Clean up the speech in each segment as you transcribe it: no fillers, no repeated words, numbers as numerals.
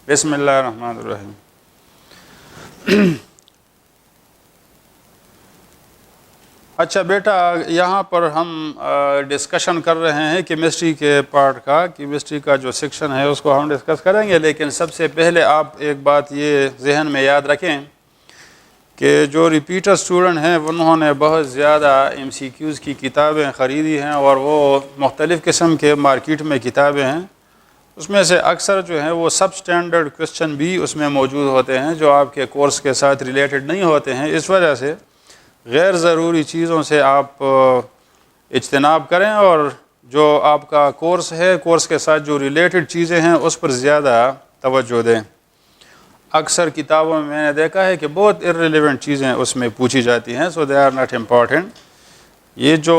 बिस्मिल्लाहिर्रहमानिर्रहीम। अच्छा बेटा, यहाँ पर हम डिस्कशन कर रहे हैं केमिस्ट्री के पार्ट का। केमिस्ट्री का जो सेक्शन है उसको हम डिस्कस करेंगे, लेकिन सबसे पहले आप एक बात ये जहन में याद रखें कि जो रिपीटर स्टूडेंट हैं उन्होंने बहुत ज़्यादा MCQs की किताबें ख़रीदी हैं और वो मुख्तलिफ़ किस्म के मार्केट में किताबें हैं। उसमें से अक्सर जो है वो सब स्टैंडर्ड क्वेश्चन भी उसमें मौजूद होते हैं जो आपके कोर्स के साथ रिलेटेड नहीं होते हैं। इस वजह से गैर ज़रूरी चीज़ों से आप इज्तनाब करें और जो आपका कोर्स है, कोर्स के साथ जो रिलेटेड चीज़ें हैं उस पर ज़्यादा तवज्जो दें। अक्सर किताबों में मैंने देखा है कि बहुत इर्रेलेवेंट चीज़ें उसमें पूछी जाती हैं, सो दे आर नॉट इम्पॉर्टेंट। ये जो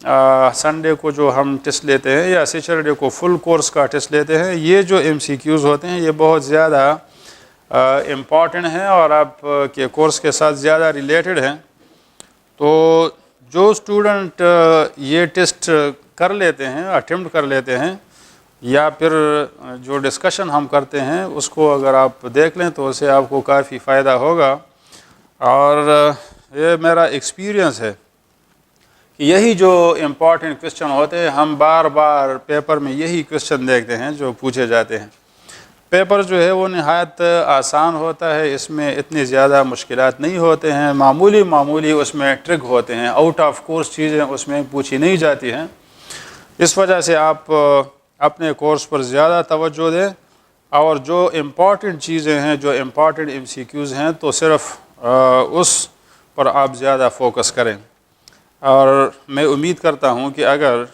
संडे को जो हम टेस्ट लेते हैं या सैटरडे को फुल कोर्स का टेस्ट लेते हैं, ये जो MCQs होते हैं ये बहुत ज़्यादा इम्पॉर्टेंट हैं और आप के कोर्स के साथ ज़्यादा रिलेटेड हैं। तो जो स्टूडेंट ये टेस्ट कर लेते हैं, अटेम्प्ट कर लेते हैं, या फिर जो डिस्कशन हम करते हैं उसको अगर आप देख लें तो उससे आपको काफ़ी फ़ायदा होगा। और ये मेरा एक्सपीरियंस है कि यही जो इम्पॉर्टेंट क्वेश्चन होते हैं, हम बार बार पेपर में यही क्वेश्चन देखते हैं जो पूछे जाते हैं। पेपर जो है वो नहायत आसान होता है, इसमें इतनी ज़्यादा मुश्किलात नहीं होते हैं, मामूली उसमें ट्रिक होते हैं, आउट ऑफ कोर्स चीज़ें उसमें पूछी नहीं जाती हैं। इस वजह से आप अपने कोर्स पर ज़्यादा तवज्जो दें और जो इम्पॉर्टेंट चीज़ें हैं, जो इम्पॉर्टेंट MCQs हैं, तो सिर्फ उस पर आप ज़्यादा फोकस करें। और मैं उम्मीद करता हूँ कि अगर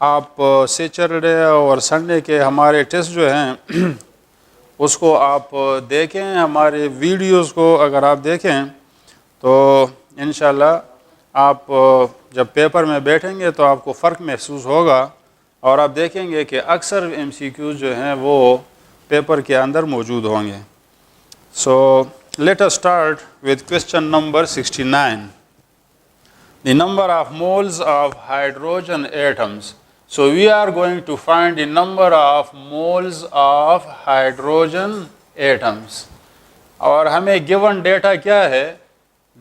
आप सैटरडे और संडे के हमारे टेस्ट जो हैं उसको आप देखें, हमारे वीडियोस को अगर आप देखें तो इंशाल्लाह आप जब पेपर में बैठेंगे तो आपको फ़र्क महसूस होगा और आप देखेंगे कि अक्सर MCQs जो हैं वो पेपर के अंदर मौजूद होंगे। So let us start with question number 69, the number of moles of hydrogen atoms. So we are going to find the number of moles of hydrogen atoms. और हमें गिवन डेटा क्या है?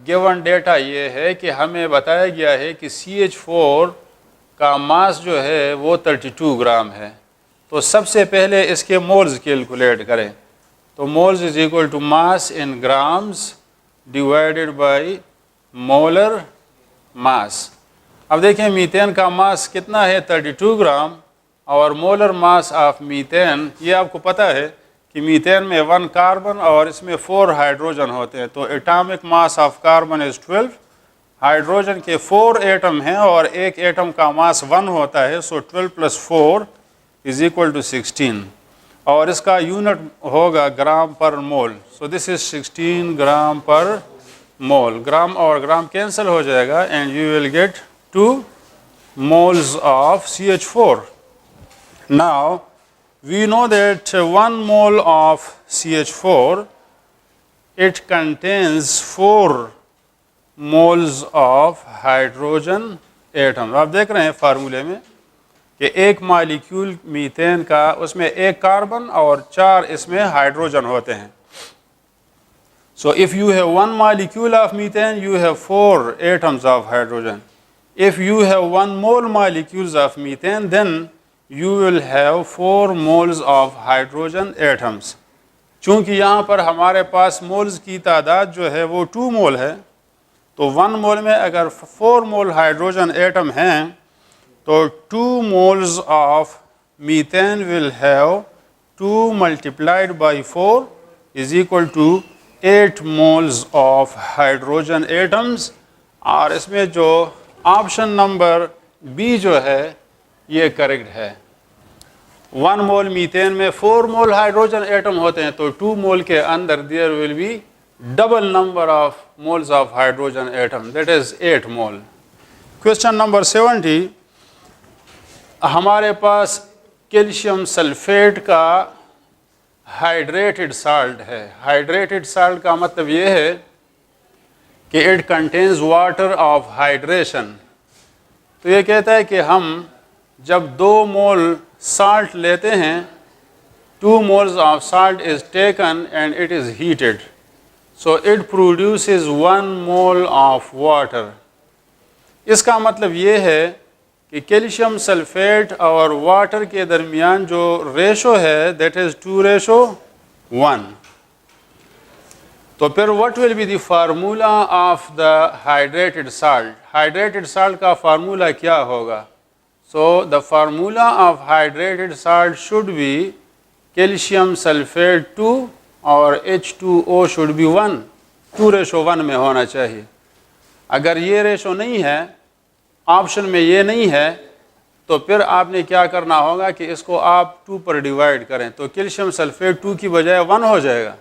गिवन डेटा ये है कि हमें बताया गया है कि CH4 का मास जो है वो 32 ग्राम है। तो सबसे पहले इसके मोल्स कैलकुलेट करें। तो moles is equal to mass in grams divided by molar mass. अब देखें मीथेन का मास कितना है, 32 ग्राम, और मोलर मास ऑफ मीथेन, ये आपको पता है कि मीथेन में 1 कार्बन और इसमें 4 हाइड्रोजन होते हैं। तो atomic mass of carbon is 12, hydrogen के 4 एटम हैं और एक एटम का मास 1 होता है। सो 12 + 4 इज इक्वल टू 16 और इसका यूनिट होगा ग्राम पर मोल। सो दिस इज 16 ग्राम पर मोल। ग्राम और ग्राम कैंसिल हो जाएगा and you will get 2 moles of CH4. Now we know that 1 mole of CH4 it contains 4 moles of hydrogen atom. आप देख रहे हैं फार्मूले में कि एक मॉलिक्यूल मीथेन का, उसमें 1 कार्बन और 4 इसमें हाइड्रोजन होते हैं। So if you have 1 molecule of methane, you have 4 atoms of hydrogen. If you have 1 mole molecules of methane, then you will have 4 moles of hydrogen atoms. चूँकि यहाँ पर हमारे पास मोल्स की तादाद जो है वो 2 मोल है, तो 1 मोल में अगर 4 मोल हाइड्रोजन एटम हैं तो 2 moles of methane will have 2 multiplied by 4 is equal to 8 moles of hydrogen atoms। और इसमें जो ऑप्शन नंबर बी जो है ये करेक्ट है। 1 मोल मीथेन में 4 मोल हाइड्रोजन एटम होते हैं, तो 2 मोल के अंदर there will be double number of moles of hydrogen atom, that is 8 mole. Question number 70, हमारे पास कैल्शियम सल्फेट का हाइड्रेटेड साल्ट है। हाइड्रेटेड साल्ट का मतलब ये है कि it contains water of hydration. तो ये कहता है कि हम जब 2 मोल साल्ट लेते हैं 2 moles of salt is taken and it is heated. So it produces 1 mole of water. इसका मतलब ये है कि कैल्शियम सल्फेट और वाटर के दरमियान जो रेशो है दैट इज़ 2:1. तो फिर what will be the formula of the hydrated salt. Hydrated salt का फार्मूला क्या होगा? सो the formula of hydrated salt should be calcium sulphate 2 और H2O शुड बी 1. 2:1 में होना चाहिए. अगर ये रेशो नहीं है, ऑप्शन में ये नहीं है, तो फिर आपने क्या करना होगा कि इसको आप 2 पर डिवाइड करें. तो कैल्शियम सल्फेट 2 की बजाय 1 हो जाएगा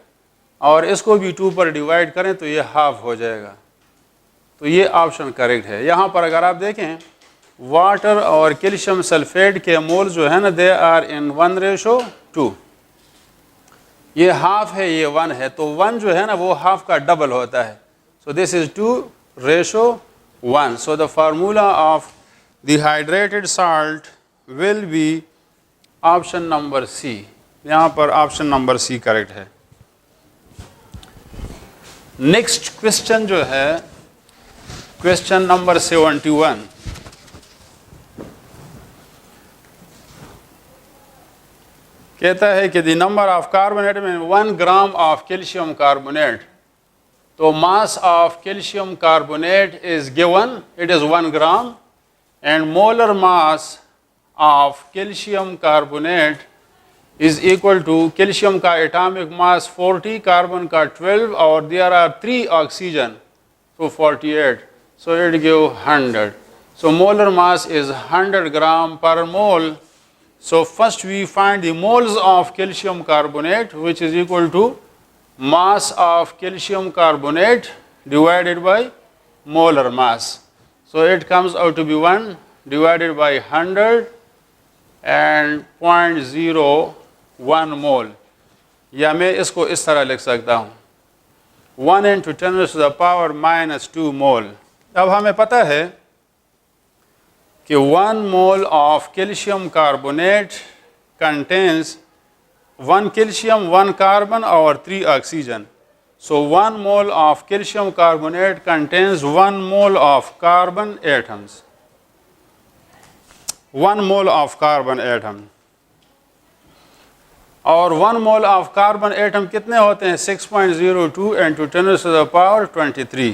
और इसको भी 2 पर डिवाइड करें तो ये हाफ हो जाएगा. तो ये ऑप्शन करेक्ट है. यहाँ पर अगर आप देखें वाटर और कैल्शियम सल्फेट के मोल जो है ना दे आर इन 1:2. ये हाफ है, ये 1 है, तो 1 जो है ना वो हाफ का डबल होता है. So this is 2:1. So the formula of the hydrated salt will be option number C. यहाँ पर ऑप्शन नंबर सी करेक्ट है. नेक्स्ट क्वेश्चन जो है क्वेश्चन नंबर 71. कहता है कि the number of carbon atom in 1 gram of calcium carbonate. तो mass of calcium carbonate is given, it is 1 gram, and molar mass of calcium carbonate is equal to calcium का atomic mass 40, carbon का 12 और there are 3 oxygen तो 48. So it give 100. So molar mass is 100 ग्राम पर मोल. So first we find the moles of calcium carbonate, which is equal to mass of calcium carbonate divided by molar mass. So it comes out to be 1 divided by 100 and 0.01 mole. या मैं इसको इस तरह लिख सकता हूँ 1 into 10 to the power minus 2 mole. अब हमें पता है कि 1 mole of calcium carbonate contains 1 calcium, 1 carbon और 3 oxygen. So 1 mole of calcium carbonate contains 1 mole of carbon atoms. 1 mole of carbon atom. और 1 mole of carbon atom कितने होते हैं? 6.02 into 10 to the power 23.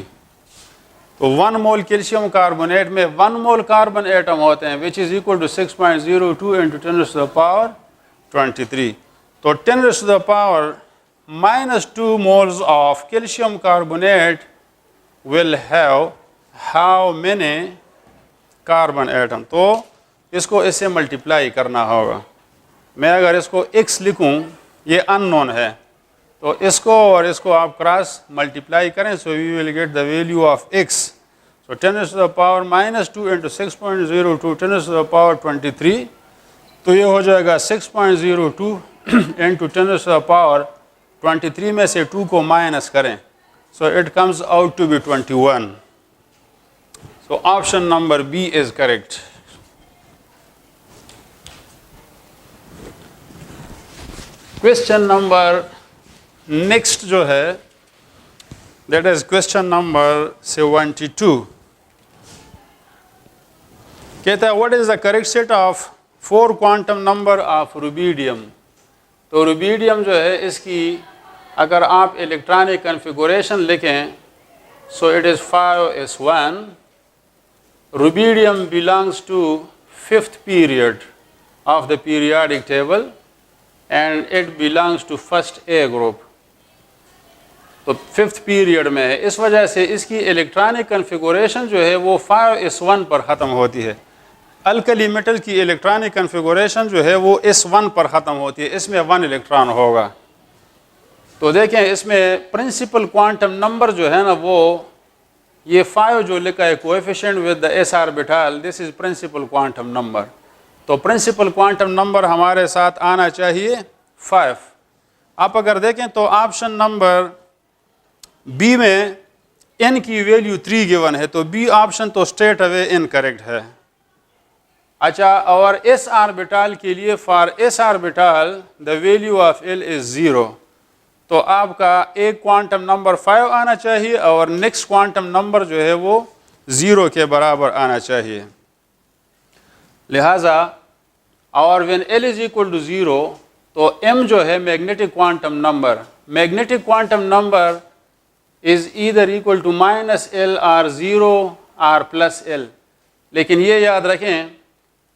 तो 1 मोल कैल्शियम कार्बोनेट में 1 mole carbon atom होते हैं which is equal to 6.02 into 10 to the power 23. तो 10 to the power -2 moles of calcium carbonate will have how many carbon atom. तो इसको इससे मल्टीप्लाई करना होगा. मैं अगर इसको x लिखूं, ये अननोन है, तो इसको और इसको आप क्रॉस मल्टीप्लाई करें. So we will get the value of x. So 10 to the power -2 into 6.02 10 to the power 23. तो ये हो जाएगा 6.02 इंटू 10 टू द पावर 23 में से 2 को माइनस करें. So it comes out to be 21. So option number B is correct. Question number next जो है दैट इज क्वेश्चन नंबर 72. कहता है what is the correct set of 4 quantum number of rubidium. तो rubidium जो है इसकी अगर आप इलेक्ट्रॉनिक कन्फिगुरेशन लिखें so it is 5s1. Rubidium belongs to 5th period of the periodic table and it belongs to first A group. तो 5th period में है, इस वजह से इसकी इलेक्ट्रॉनिक कन्फिगुरेशन जो है वो 5s1 पर ख़त्म होती है. अल्कली मेटल की इलेक्ट्रॉनिक कन्फिगुरेशन जो है वो s1 पर ख़त्म होती है, इसमें 1 इलेक्ट्रॉन होगा. तो देखें इसमें प्रिंसिपल क्वांटम नंबर जो है ना वो ये 5 जो लिखा है coefficient with the s orbital, this is principal quantum number. तो प्रिंसिपल क्वांटम नंबर हमारे साथ आना चाहिए 5. आप अगर देखें तो ऑप्शन नंबर बी में n की वैल्यू 3 गिवन है, तो बी ऑप्शन तो स्ट्रेट अवे इनकरेक्ट है. अच्छा, और एस आर्बिटाल के लिए for S orbital the value of L is 0, तो आपका एक क्वांटम नंबर 5 आना चाहिए और नेक्स्ट क्वांटम नंबर जो है वो 0 के बराबर आना चाहिए। लिहाजा और when L is equal to 0, तो एम जो है magnetic quantum number is either equal to -L और 0 और +L। लेकिन ये याद रखें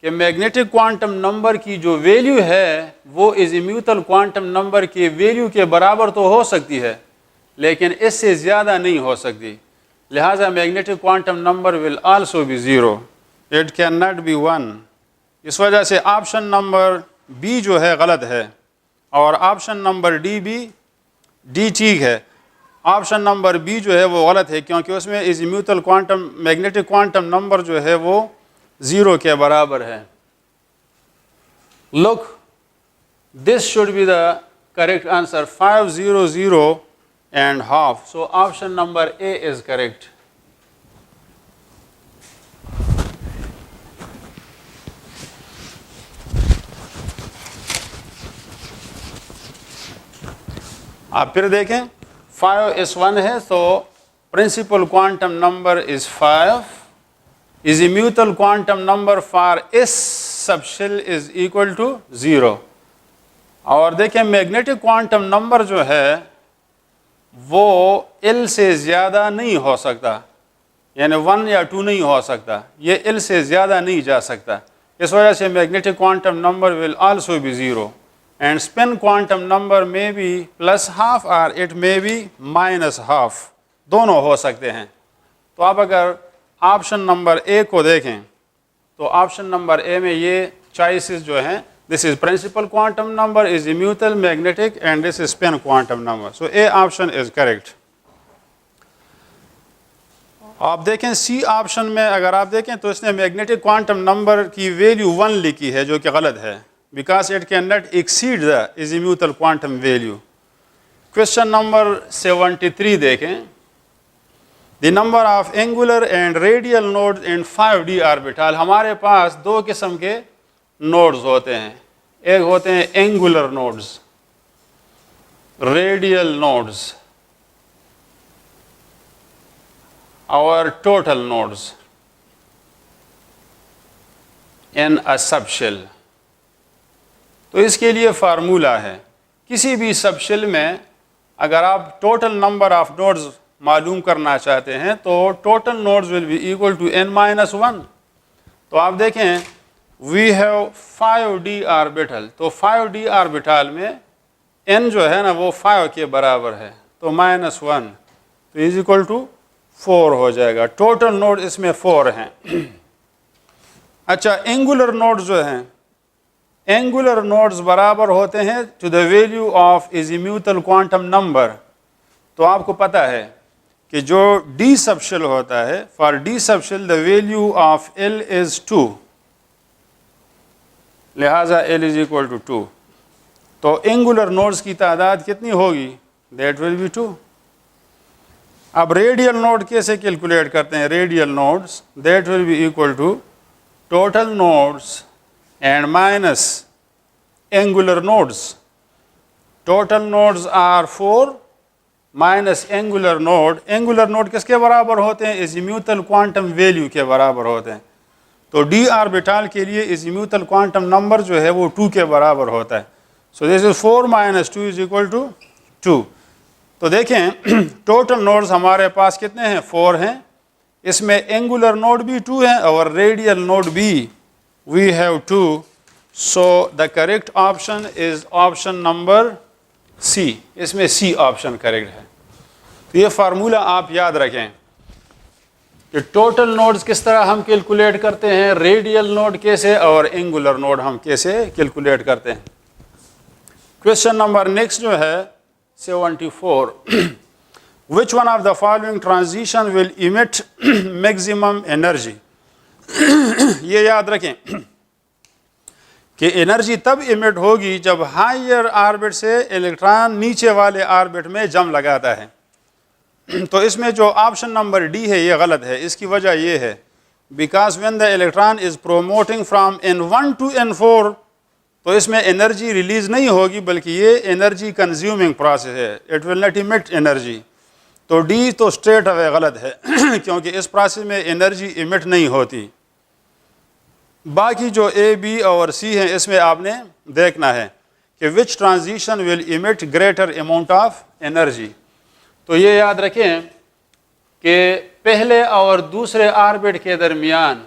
कि मैग्नेटिक क्वांटम नंबर की जो वैल्यू है वो इज़िम्यूटल क्वांटम नंबर के वैल्यू के बराबर तो हो सकती है, लेकिन इससे ज़्यादा नहीं हो सकती। लिहाजा magnetic quantum number will also be 0, it can not be 1। इस वजह से ऑप्शन नंबर बी जो है गलत है और ऑप्शन नंबर डी ठीक है। ऑप्शन नंबर बी जो है वो गलत है क्योंकि उसमें इज़िम्यूटल क्वांटम मैग्नेटिक क्वांटम नंबर जो है वो 0 के बराबर है। Look, this should be the correct answer, 500 and half, so option number A is correct। आप फिर देखें, 5s1 है तो principal quantum number is 5, azimuthal quantum number for s subshell is equal to 0। और देखें मैग्नेटिक क्वांटम नंबर जो है वो L से ज़्यादा नहीं हो सकता, यानी 1 या 2 नहीं हो सकता, ये L से ज़्यादा नहीं जा सकता। इस वजह से magnetic quantum number will also be 0 and spin quantum number में भी +½ और इट में भी -½ दोनों हो सकते हैं। तो आप अगर ऑप्शन नंबर ए को देखें तो ऑप्शन नंबर ए में ये चॉइसेस जो हैं, this is principal quantum number, azimuthal, magnetic and this is spin quantum number, so A option is correct. आप देखें सी ऑप्शन में अगर आप देखें तो इसने मैग्नेटिक क्वांटम नंबर की वैल्यू 1 लिखी है जो कि गलत है, because it can not exceed the azimuthal quantum value. Question number 73 देखें, the number of angular and radial nodes in 5d orbital. हमारे पास 2 किस्म के नोड्स होते हैं, एक होते हैं एंगुलर नोड्स, रेडियल नोड्स और टोटल नोड्स इन अ सबशेल। तो इसके लिए फार्मूला है, किसी भी सबशेल में अगर आप टोटल नंबर ऑफ नोड्स मालूम करना चाहते हैं तो total nodes will be equal to n-1। तो आप देखें वी हैव 5d ऑर्बिटल, तो 5d ऑर्बिटल में n जो है ना वो 5 के बराबर है, तो -1 तो इज इक्वल टू 4 हो जाएगा। टोटल नोड इसमें 4 हैं। अच्छा, एंगुलर नोड्स जो हैं, एंगुलर नोड्स बराबर होते हैं to the value of azimuthal quantum number. तो आपको पता है कि जो d सबशेल होता है, for d subshell the value of l is 2, लिहाजा l इज इक्वल टू 2। तो एंगुलर नोड्स की तादाद कितनी होगी, दैट विल बी 2। अब रेडियल नोड कैसे कैलकुलेट करते हैं, radial nodes that will be equal to total nodes and minus angular nodes. Total nodes are 4 minus angular node. Angular node किसके बराबर होते हैं, इज़िम्यूटल क्वांटम वैल्यू के बराबर होते हैं। तो d ऑर्बिटल के लिए इज़िम्यूटल क्वांटम नंबर जो है वो 2 के बराबर होता है। So this is 4 - 2 is equal to 2। तो देखें टोटल नोड्स हमारे पास कितने हैं, 4 हैं। इसमें एंगुलर नोड भी 2 हैं और रेडियल नोड भी we have 2। So the correct option is option number C. इसमें सी ऑप्शन करेक्ट है। तो ये फार्मूला आप याद रखें कि टोटल नोड्स किस तरह हम कैलकुलेट करते हैं, रेडियल नोड कैसे और एंगुलर नोड हम कैसे कैलकुलेट करते हैं। क्वेश्चन नंबर नेक्स्ट जो है 74, विच one of the following transition will emit maximum energy. ये याद रखें कि एनर्जी तब इमिट होगी जब हायर ऑर्बिट से इलेक्ट्रॉन नीचे वाले ऑर्बिट में जम लगाता है। तो इसमें जो ऑप्शन नंबर डी है ये गलत है। इसकी वजह ये है because when the electron is promoting from N1 to N4, तो इसमें एनर्जी रिलीज नहीं होगी बल्कि ये एनर्जी कंज्यूमिंग प्रोसेस है, it will not emit energy. तो डी तो स्ट्रेट अवे गलत है क्योंकि इस प्रोसेस में एनर्जी इमिट नहीं होती। बाकी जो ए, बी और सी हैं इसमें आपने देखना है कि विच transition will emit greater amount of energy. तो ये याद रखें कि पहले और दूसरे ऑर्बिट के दरमियान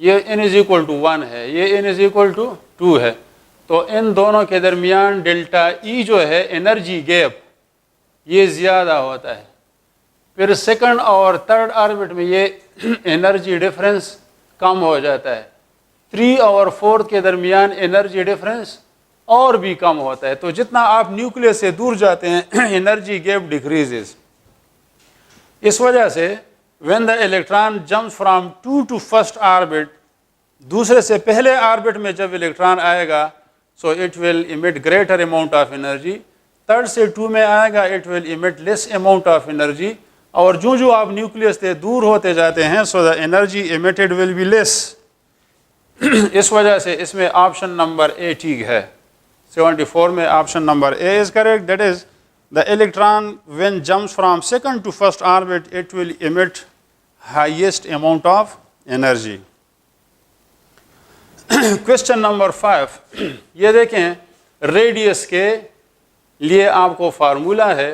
ये n इज इक्वल टू 1 है, ये n इज इक्वल टू 2 है, तो इन दोनों के दरमियान डेल्टा ई जो है एनर्जी गैप ये ज़्यादा होता है। फिर सेकंड और थर्ड ऑर्बिट में ये एनर्जी डिफरेंस कम हो जाता है। 3 और 4 के दरमियान एनर्जी डिफरेंस और भी कम होता है। तो जितना आप न्यूक्लियस से दूर जाते हैं एनर्जी गैप डिक्रीजेस। इस वजह से when the electron jumps from 2 to first orbit, दूसरे से पहले ऑर्बिट में जब इलेक्ट्रॉन आएगा so it will emit greater amount of energy, third से 2 में आएगा it will emit less amount of energy, और जो आप न्यूक्लियस से दूर होते जाते हैं so the energy emitted will be less. इस वजह से इसमें ऑप्शन नंबर ए ठीक है। 74 में option number A is correct, that is the electron when jumps from second to first orbit it will emit highest amount of energy. Question number 5, ये देखें radius के लिए आपको फार्मूला है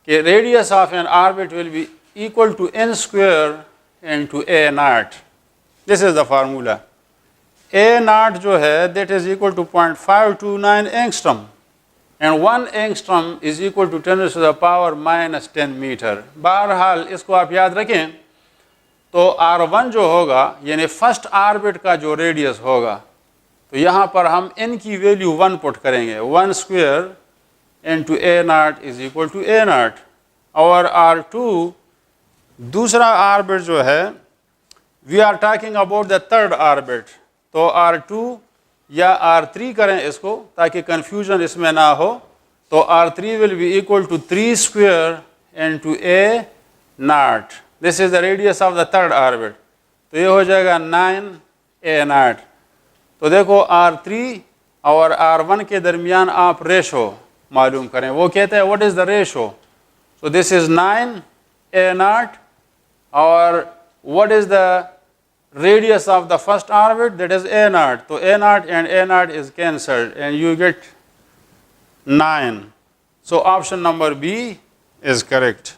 कि radius of an orbit will be equal to n square into a naught. This is the formula. a naught जो है that is equal to 0.529 angstrom and 1 angstrom is equal to 10 to the power minus 10 metre. बहरहाल इसको आप याद रखें। तो R1 जो होगा यानी फर्स्ट ऑर्बिट का जो रेडियस होगा, तो यहाँ पर हम n की वैल्यू 1 पुट करेंगे, 1 square into a naught is equal to a naught. और R2 दूसरा ऑर्बिट जो है we are talking about the third orbit, तो R2 या R3 करें इसको ताकि कंफ्यूजन इसमें ना हो। तो R3 will be equal to 3 square into a naught, this is the radius of the third orbit, तो ये हो जाएगा 9 a नॉट। तो देखो R3 और R1 के दरमियान आप रेशो मालूम करें, वो कहते हैं what is the ratio, so this is 9 a naught, और what is the radius of the first orbit, that is a naught, so a naught and a naught is cancelled and you get 9, so option number B is correct.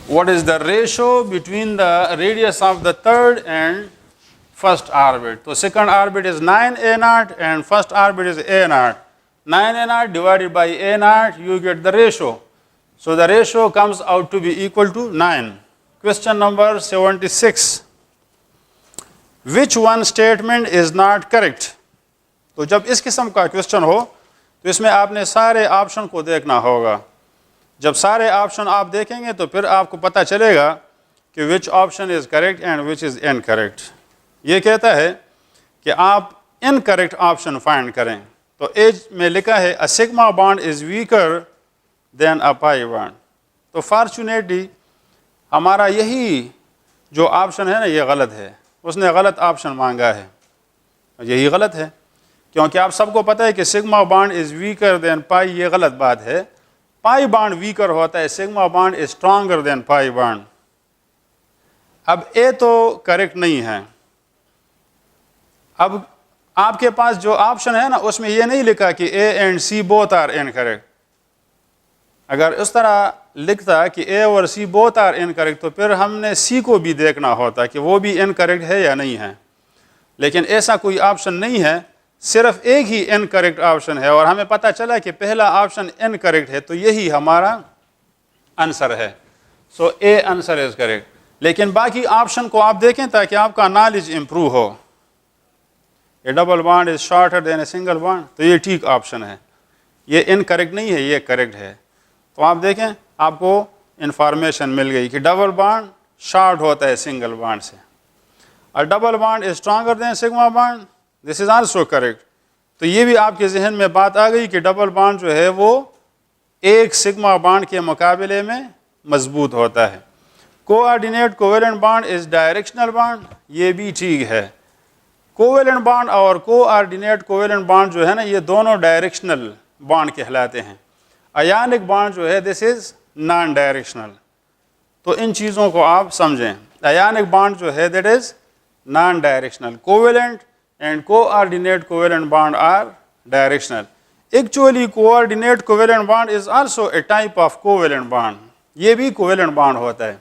What is the ratio between the radius of the third and first orbit? So second orbit is 9 a naught and first orbit is a naught. 9 a naught divided by a naught, you get the ratio. So the ratio comes out to be equal to 9. Question number 76. Which one statement is not correct? तो जब इस किस्म का question हो तो इसमें आपने सारे ऑप्शन को देखना होगा। जब सारे ऑप्शन आप देखेंगे तो फिर आपको पता चलेगा कि which option is correct and which is incorrect. ये कहता है कि आप इनकरेक्ट ऑप्शन फाइंड करें। तो एज में लिखा है a sigma bond is weaker than a pi bond. तो फॉर्चुनेटली हमारा यही जो ऑप्शन है ना ये गलत है, उसने गलत ऑप्शन मांगा है, यही गलत है क्योंकि आप सबको पता है कि sigma bond is weaker than pi, ये गलत बात है। पाई बॉन्ड वीकर होता है, sigma bond is stronger than pi bond. अब ए तो करेक्ट नहीं है। अब आपके पास जो ऑप्शन है ना उसमें ये नहीं लिखा कि A and C both are incorrect. अगर उस तरह लिखता कि ए और सी बोथ आर इनकरेक्ट तो फिर हमने सी को भी देखना होता कि वो भी इनकरेक्ट है या नहीं है, लेकिन ऐसा कोई ऑप्शन नहीं है, सिर्फ एक ही इनकरेक्ट ऑप्शन है और हमें पता चला कि पहला ऑप्शन इनकरेक्ट है, तो यही हमारा आंसर है। सो ए आंसर इज करेक्ट। लेकिन बाकी ऑप्शन को आप देखें ताकि आपका नॉलेज इम्प्रूव हो। A double bond is shorter than a single bond, तो ये ठीक ऑप्शन है, ये इनकरेक्ट नहीं है, ये करेक्ट है। तो आप देखें आपको इंफॉर्मेशन मिल गई कि डबल बॉन्ड शॉर्ट होता है सिंगल बॉन्ड से, और double bond is stronger then sigma bond, this is also correct. तो ये भी आपके जहन में बात आ गई कि डबल बॉन्ड जो है वो एक सिग्मा बॉन्ड के मुकाबले में मजबूत होता है। Coordinate covalent bond is directional bond, ये भी ठीक है। कोवेलेंट बॉन्ड और कोऑर्डिनेट कोवेलेंट बॉन्ड जो है ना, ये दोनों डायरेक्शनल बॉन्ड कहलाते हैं। आयनिक बॉन्ड जो है दिस इज नॉन डायरेक्शनल। तो इन चीज़ों को आप समझें। आयनिक बॉन्ड जो है that is non directional, covalent and coordinate covalent bond are directional. Actually coordinate covalent bond is also a type of covalent bond, ये भी कोवेलेंट बॉन्ड होता है,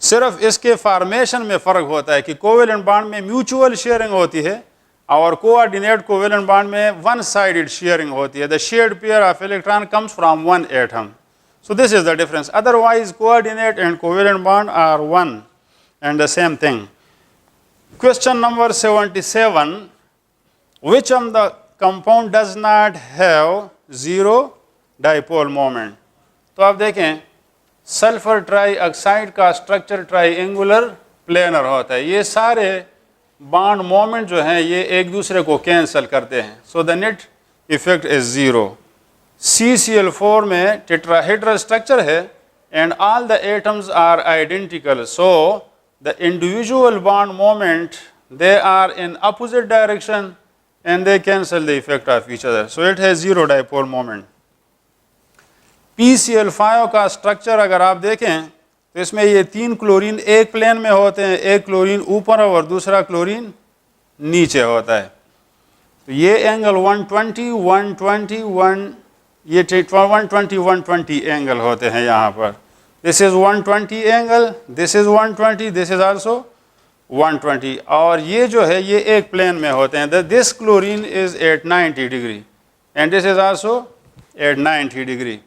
सिर्फ इसके फॉर्मेशन में फ़र्क होता है कि कोवेलेंट बॉन्ड में म्यूचुअल शेयरिंग होती है और कोऑर्डिनेट कोवेलेंट बॉन्ड में वन साइडेड शेयरिंग होती है। The shared pair of electron comes from one atom. So this is the difference. Otherwise, coordinate and covalent bond are one and the same thing. Question number 77. Which of the compound does not have zero dipole moment? तो आप देखें, sulphur trioxide का structure triangular planar होता है। ये सारे bond moment जो हैं ये एक दूसरे को कैंसिल करते हैं। So the net effect is zero. CCl4 में टेट्राहेड्रल स्ट्रक्चर है and all the atoms are identical, so the individual bond moment they are in opposite direction and they cancel the effect of each other, so it has zero dipole moment. PCl5 का structure अगर आप देखें तो इसमें ये 3 chlorine एक plane में होते हैं, एक क्लोरीन ऊपर और दूसरा क्लोरीन नीचे होता है। तो ये एंगल 120, 120, ये 120, 120 एंगल होते हैं यहाँ पर। This is 120 angle, this is 120, this is also 120। और ये जो है ये एक प्लेन में होते हैं। This chlorine is at 90 degree and this is also at 90 degree.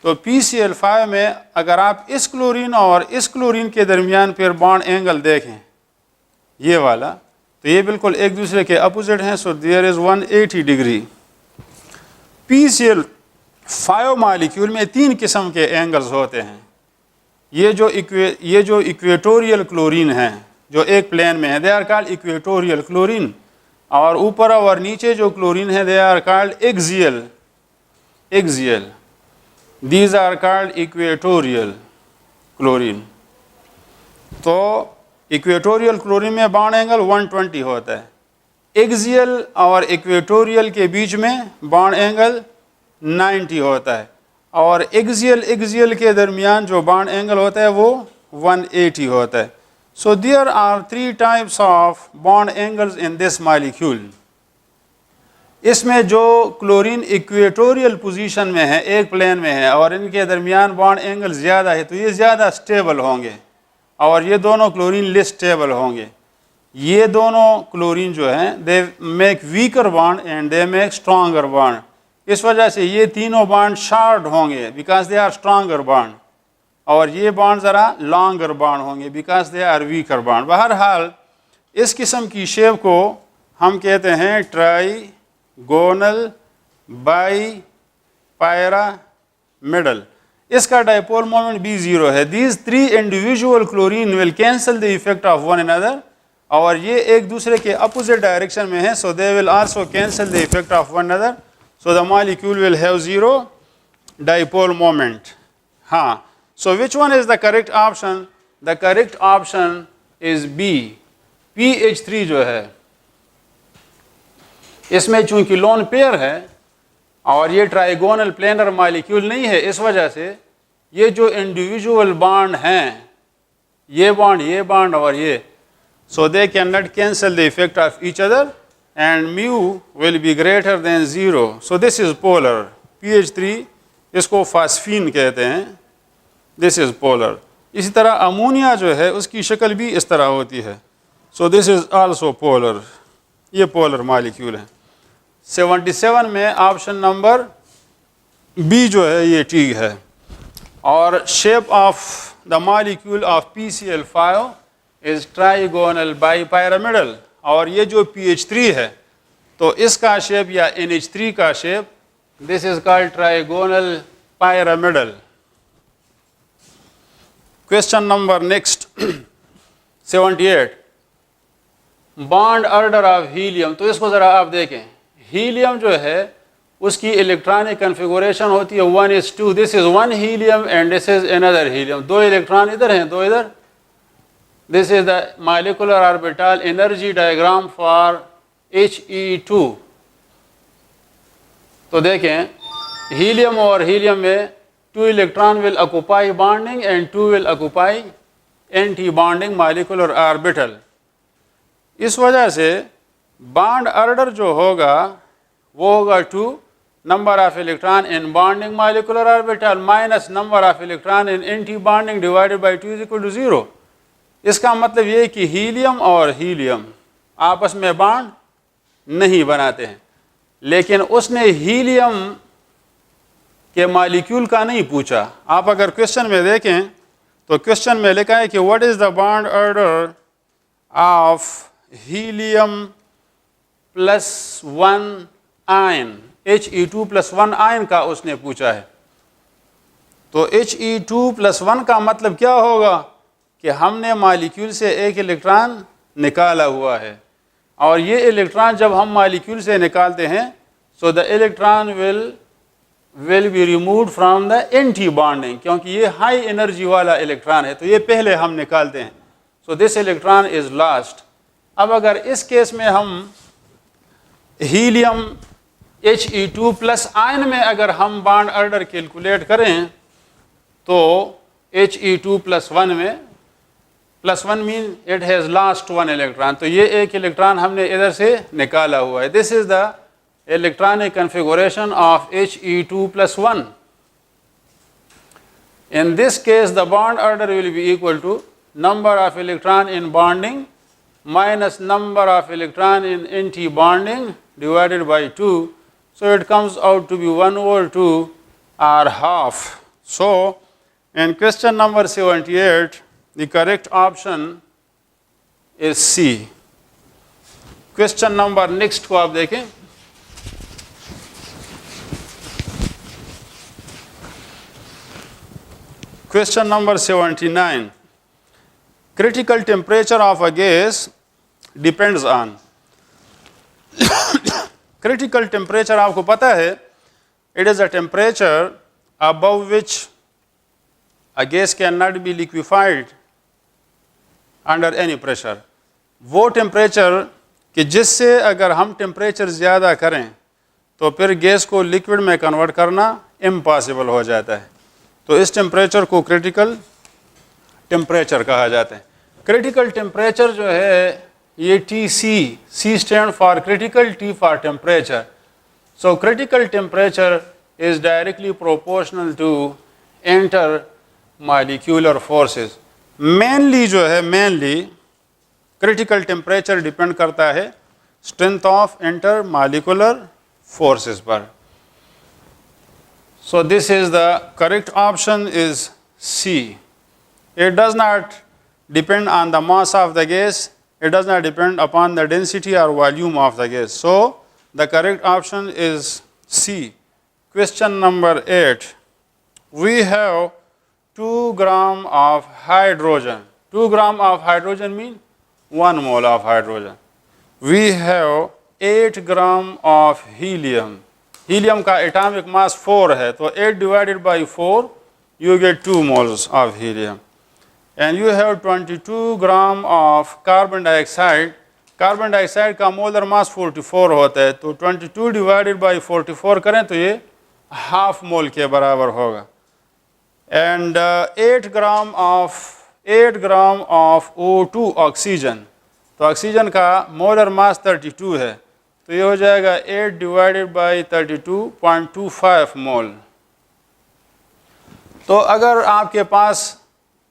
तो PCl5 में अगर आप इस क्लोरीन और इस क्लोरीन के दरमियान फिर बॉन्ड एंगल देखें ये वाला, तो ये बिल्कुल एक दूसरे के अपोजिट हैं। So there is 180 degree. PCl5 molecule में 3 किस्म के एंगल्स होते हैं। ये जो इक्वेटोरियल क्लोरीन हैं जो एक प्लेन में है, they are called equatorial chlorine. और ऊपर और नीचे जो क्लोरीन है they are called axial. These are called equatorial chlorine। तो इक्वेटोरियल क्लोरीन में बॉन्ड एंगल 120 होता है। एक्सियल और इक्वेटोरियल के बीच में बॉन्ड एंगल 90 होता है और एक्सियल के दरमियान जो बॉन्ड एंगल होता है वो 180 होता है। So there are 3 types of bond angles in this molecule. इसमें जो क्लोरीन इक्वेटोरियल पोजीशन में है, एक प्लेन में है और इनके दरमियान बॉन्ड एंगल ज़्यादा है, तो ये ज़्यादा स्टेबल होंगे और ये दोनों क्लोरीन लेस स्टेबल होंगे। ये दोनों क्लोरीन जो हैं they make weaker bond and they make stronger bond. इस वजह से ये तीनों बॉन्ड शार्ट होंगे because they are stronger bond, और ये बॉन्ड ज़रा लॉन्गर बॉन्ड होंगे because they are weaker bond. बहरहाल इस किस्म की शेप को हम कहते हैं ट्राईगोनल बाई पैरामिडल। इसका डाइपोल मोमेंट भी ज़ीरो है। These 3 individual chlorine will cancel the effect of one another, और ये एक दूसरे के अपोजिट डायरेक्शन में है, so they will also cancel the effect of one another, so the molecule will have zero dipole moment. हाँ, so which one is the correct option? The correct option is B, PH3 जो है। इसमें चूंकि lone pair है और ये trigonal planar molecule नहीं है, इस वजह से ये जो इंडिविजुअल बॉन्ड हैं, ये बॉन्ड और ये, so they can not cancel the effect of each other and mu will be greater than zero. So this is polar. PH3 इसको फास्फीन कहते हैं, दिस इज़ पोलर। इसी तरह अमोनिया जो है उसकी शक्ल भी इस तरह होती है, so this is also polar. ये पोलर मॉलिक्यूल है। 77 में ऑप्शन नंबर बी जो है ये ठीक है। और shape of the molecule of PCl5 is trigonal by pyramidal, और ये जो PH3 है तो इसका शेप या NH3 का shape, this is called trigonal pyramidal. Question number next 78, bond order of helium. तो इसको ज़रा आप देखें, हीलियम जो है उसकी इलेक्ट्रॉनिक कन्फिगुरेशन होती है 1:2। This is 1 helium and this is another helium. 2 electron इधर हैं, 2 इधर। This is the molecular orbital energy diagram for He2। तो देखें, हीलियम और हीलियम में 2 electron will occupy bonding and 2 will occupy anti bonding molecular orbital. इस वजह से बॉन्ड ऑर्डर जो होगा वो होगा 2 number of electron in bonding molecular orbital minus number of electron in anti bonding divided by 2 = 0। इसका मतलब ये है कि हीलियम और हीलियम आपस में बॉन्ड नहीं बनाते हैं। लेकिन उसने हीलियम के मॉलिक्यूल का नहीं पूछा। आप अगर क्वेश्चन में देखें तो क्वेश्चन में लिखा है कि what is the bond order of helium +1 ion, He2 +1 ion का उसने पूछा है। तो He2 +1 का मतलब क्या होगा कि हमने मॉलिक्यूल से एक इलेक्ट्रॉन निकाला हुआ है, और ये इलेक्ट्रॉन जब हम मॉलिक्यूल से निकालते हैं so the electron will be removed from the anti bonding, क्योंकि ये हाई एनर्जी वाला इलेक्ट्रॉन है तो ये पहले हम निकालते हैं। So this electron is lost. अब अगर इस केस में हम हीलियम He2 प्लस आयन में अगर हम बॉन्ड ऑर्डर कैलकुलेट करें तो He2 +1 में +1 mean it has lost 1 electron, तो ये एक इलेक्ट्रॉन हमने इधर से निकाला हुआ है। This is the electronic configuration of He2 +1. In this case, the bond order will be equal to number of electron in bonding minus number of electron in anti-bonding divided by 2. So it comes out to be 1/2 or half. So in question number 78, the correct option is C. Question number next को आप देखें। Question number 79. Critical temperature of a gas depends on critical temperature आपको पता है it is a temperature above which a gas cannot be liquefied under any pressure। वो temperature कि जिससे अगर हम टेम्परेचर ज़्यादा करें तो फिर गैस को लिक्विड में कन्वर्ट करना इम्पॉसिबल हो जाता है। तो इस टेम्परेचर को क्रिटिकल टेम्परेचर कहा जाता है। क्रिटिकल टेम्परेचर जो है ये TC, C stand for critical, T for temperature. So critical temperature is directly proportional to intermolecular forces. Mainly जो है क्रिटिकल टेम्परेचर डिपेंड करता है strength of intermolecular forces पर। So this is the correct option is C. It does not depend on the mass of the gas. It does not depend upon the density or volume of the gas. So the correct option is C. Question number 8. We have 2 gram of hydrogen. 2 gram of hydrogen mean 1 mole of hydrogen. We have 8 gram of helium. Helium का atomic mass 4 है, तो 8 divided by 4 you get 2 moles of helium. And you have 22 gram of carbon dioxide. Carbon dioxide का molar mass 44 होता है, तो 22 divided by 44 करें तो ये हाफ मोल के बराबर होगा। And 8 gram of O2 oxygen, तो ऑक्सीजन का मोलर मास 32 है, तो ये हो जाएगा 8 डिवाइडेड बाई 32.25 मोल। तो अगर आपके पास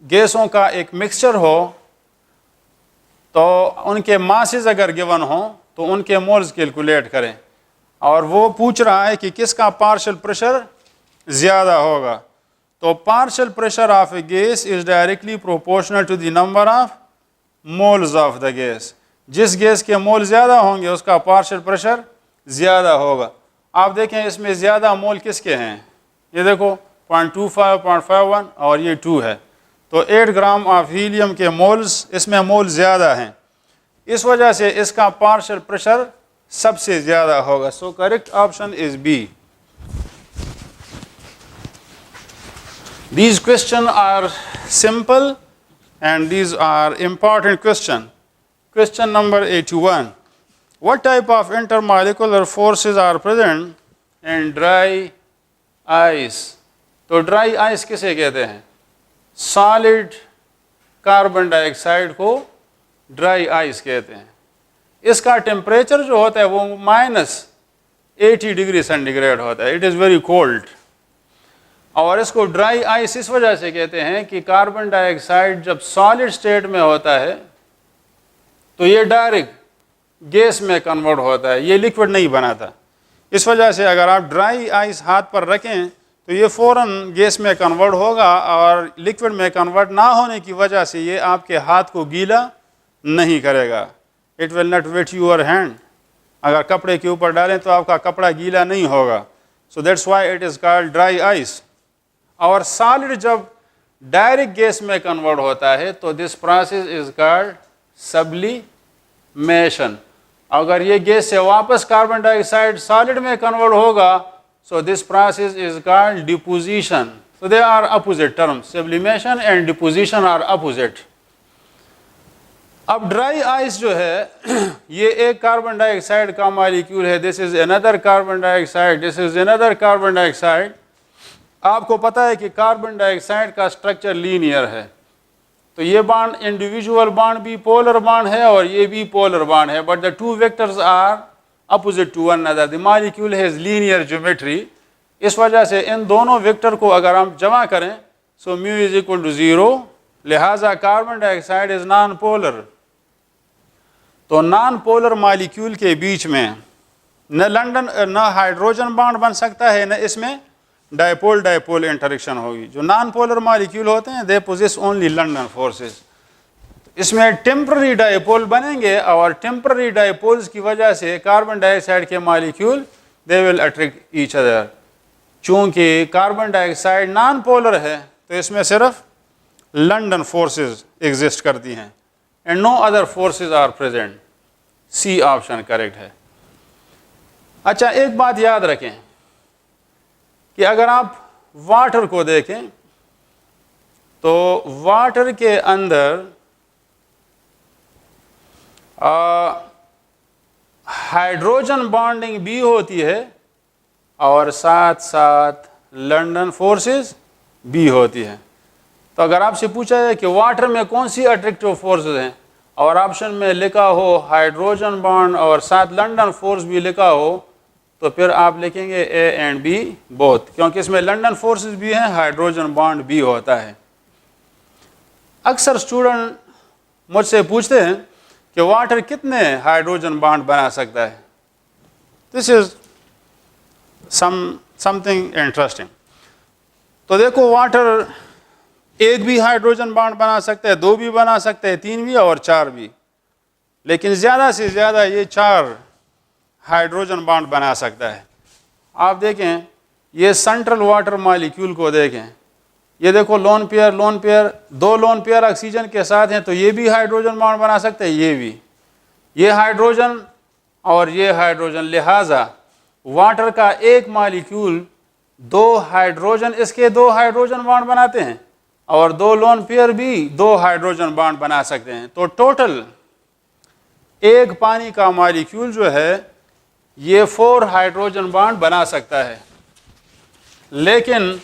गैसों का एक मिक्सचर हो तो उनके मासेस अगर गिवन हो तो उनके मोल्स कैलकुलेट करें, और वो पूछ रहा है कि किसका पार्शियल प्रेशर ज़्यादा होगा। तो partial pressure of a gas is directly proportional to the number of moles of the gas. जिस गैस के मोल ज़्यादा होंगे उसका पार्शियल प्रेशर ज़्यादा होगा। आप देखें इसमें ज़्यादा मोल किसके हैं, ये देखो 0.25, 0.51 और ये 2 है, तो 8 ग्राम ऑफ हीलियम के मोल्स, इसमें मोल ज़्यादा हैं, इस वजह से इसका पार्शियल प्रेशर सबसे ज़्यादा होगा। So correct option is B. These questions are simple and these are important question. Question number 81. What type of intermolecular forces are present in dry ice? तो ड्राई आइस किसे कहते हैं? सॉलिड कार्बन डाइऑक्साइड को dry ice कहते हैं। इसका temperature जो होता है वो -80 डिग्री सेंटीग्रेड होता है। It is very cold. और इसको ड्राई आइस इस वजह से कहते हैं कि कार्बन डाइऑक्साइड जब सॉलिड स्टेट में होता है तो ये डायरेक्ट गैस में कन्वर्ट होता है, ये लिक्विड नहीं बनाता। इस वजह से अगर आप ड्राई आइस हाथ पर रखें तो ये फ़ौरन गैस में कन्वर्ट होगा और लिक्विड में कन्वर्ट ना होने की वजह से ये आपके हाथ को गीला नहीं करेगा। It will not wet your hand. अगर कपड़े के ऊपर डालें तो आपका कपड़ा गीला नहीं होगा। So that's why it is called dry ice. और सॉलिड जब डायरेक्ट गैस में कन्वर्ट होता है तो this process is called sublimation. अगर ये गैस से वापस कार्बन डाइऑक्साइड सॉलिड में कन्वर्ट होगा so this process is called deposition. So they are opposite terms. Sublimation and deposition are opposite. अब ड्राई आइस जो है ये एक कार्बन डाइऑक्साइड का मॉलिक्यूल है। This is another carbon dioxide, this is another carbon dioxide. आपको पता है कि कार्बन डाइऑक्साइड का स्ट्रक्चर लीनियर है, तो ये बॉन्ड इंडिविजुअल बॉन्ड भी पोलर बॉन्ड है और ये भी पोलर बॉन्ड है, but the two vectors are opposite to one another. The molecule has linear geometry. इस वजह से इन दोनों वेक्टर को अगर हम जमा करें so mu is equal to 0। लिहाजा carbon dioxide is non polar. तो नॉन पोलर मॉलिक्यूल के बीच में न हाइड्रोजन बॉन्ड बन सकता है, न इसमें डायपोल डायपोल इंटरेक्शन होगी। जो नॉन पोलर मॉलिक्यूल होते हैं they possess only London forces. इसमें टेम्पररी डायपोल बनेंगे और टेम्पररी डायपोल्स की वजह से कार्बन डाइऑक्साइड के molecule they will attract each other. चूँकि कार्बन डाइऑक्साइड नॉन पोलर है तो इसमें सिर्फ लंडन फोर्सेस एग्जिस्ट करती हैं and no other forces are present. C option correct है। अच्छा, एक बात याद रखें कि अगर आप वाटर को देखें तो वाटर के अंदर हाइड्रोजन बॉन्डिंग भी होती है और साथ साथ लंडन फोर्सेस भी होती है। तो अगर आपसे पूछा जाए कि वाटर में कौन सी अट्रैक्टिव फोर्सेस हैं और ऑप्शन में लिखा हो हाइड्रोजन बॉन्ड और साथ लंडन फोर्स भी लिखा हो तो फिर आप लिखेंगे ए एंड बी बोथ, क्योंकि इसमें लंडन फोर्सेस भी हैं, हाइड्रोजन बॉन्ड भी होता है। अक्सर स्टूडेंट मुझसे पूछते हैं कि वाटर कितने हाइड्रोजन बॉन्ड बना सकता है। This is something interesting. तो देखो, वाटर एक भी हाइड्रोजन बॉन्ड बना सकता है, 2 भी बना सकते हैं, 3 भी और 4 भी, लेकिन ज़्यादा से ज़्यादा ये 4 हाइड्रोजन बॉन्ड बना सकता है। आप देखें, ये सेंट्रल वाटर मॉलिक्यूल को देखें, ये देखो lone pair 2 lone pair oxygen के साथ हैं तो ये भी हाइड्रोजन बॉन्ड बना सकते हैं, ये भी, ये हाइड्रोजन और ये हाइड्रोजन। लिहाजा वाटर का एक मॉलिक्यूल 2 हाइड्रोजन, इसके 2 हाइड्रोजन बॉन्ड बनाते हैं और 2 लोन पेयर भी 2 हाइड्रोजन बॉन्ड बना सकते हैं। तो टोटल एक पानी का मॉलिक्यूल जो है ये 4 हाइड्रोजन बॉन्ड बना सकता है। लेकिन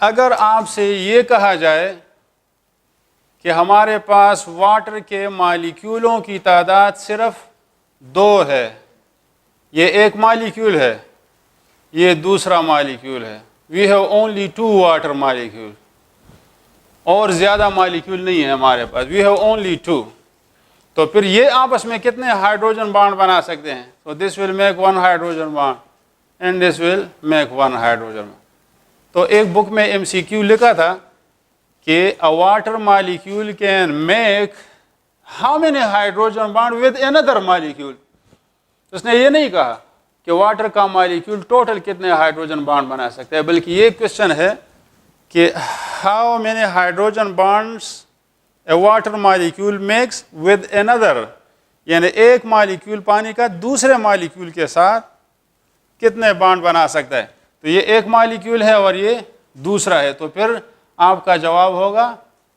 अगर आपसे ये कहा जाए कि हमारे पास वाटर के मॉलिक्यूलों की तादाद सिर्फ 2 है, ये एक मॉलिक्यूल है, ये दूसरा मॉलिक्यूल है, we have only 2 water molecule, और ज़्यादा मॉलिक्यूल नहीं है हमारे पास, वी हैव ओनली 2, तो फिर ये आपस में कितने हाइड्रोजन बॉन्ड बना सकते हैं? तो this will make 1 hydrogen bond and this will make 1 hydrogen bond. तो एक बुक में MCQ लिखा था कि अ water molecule can make how many hydrogen bond with another molecule. उसने ये नहीं कहा कि वाटर का मॉलिक्यूल टोटल कितने हाइड्रोजन बॉन्ड बना सकते हैं, बल्कि ये क्वेश्चन है कि how many hydrogen bonds a water molecule makes with another, यानी एक मालिक्यूल पानी का दूसरे मालिक्यूल के साथ कितने बॉन्ड बना सकता है। तो ये एक मालिक्यूल है और ये दूसरा है, तो फिर आपका जवाब होगा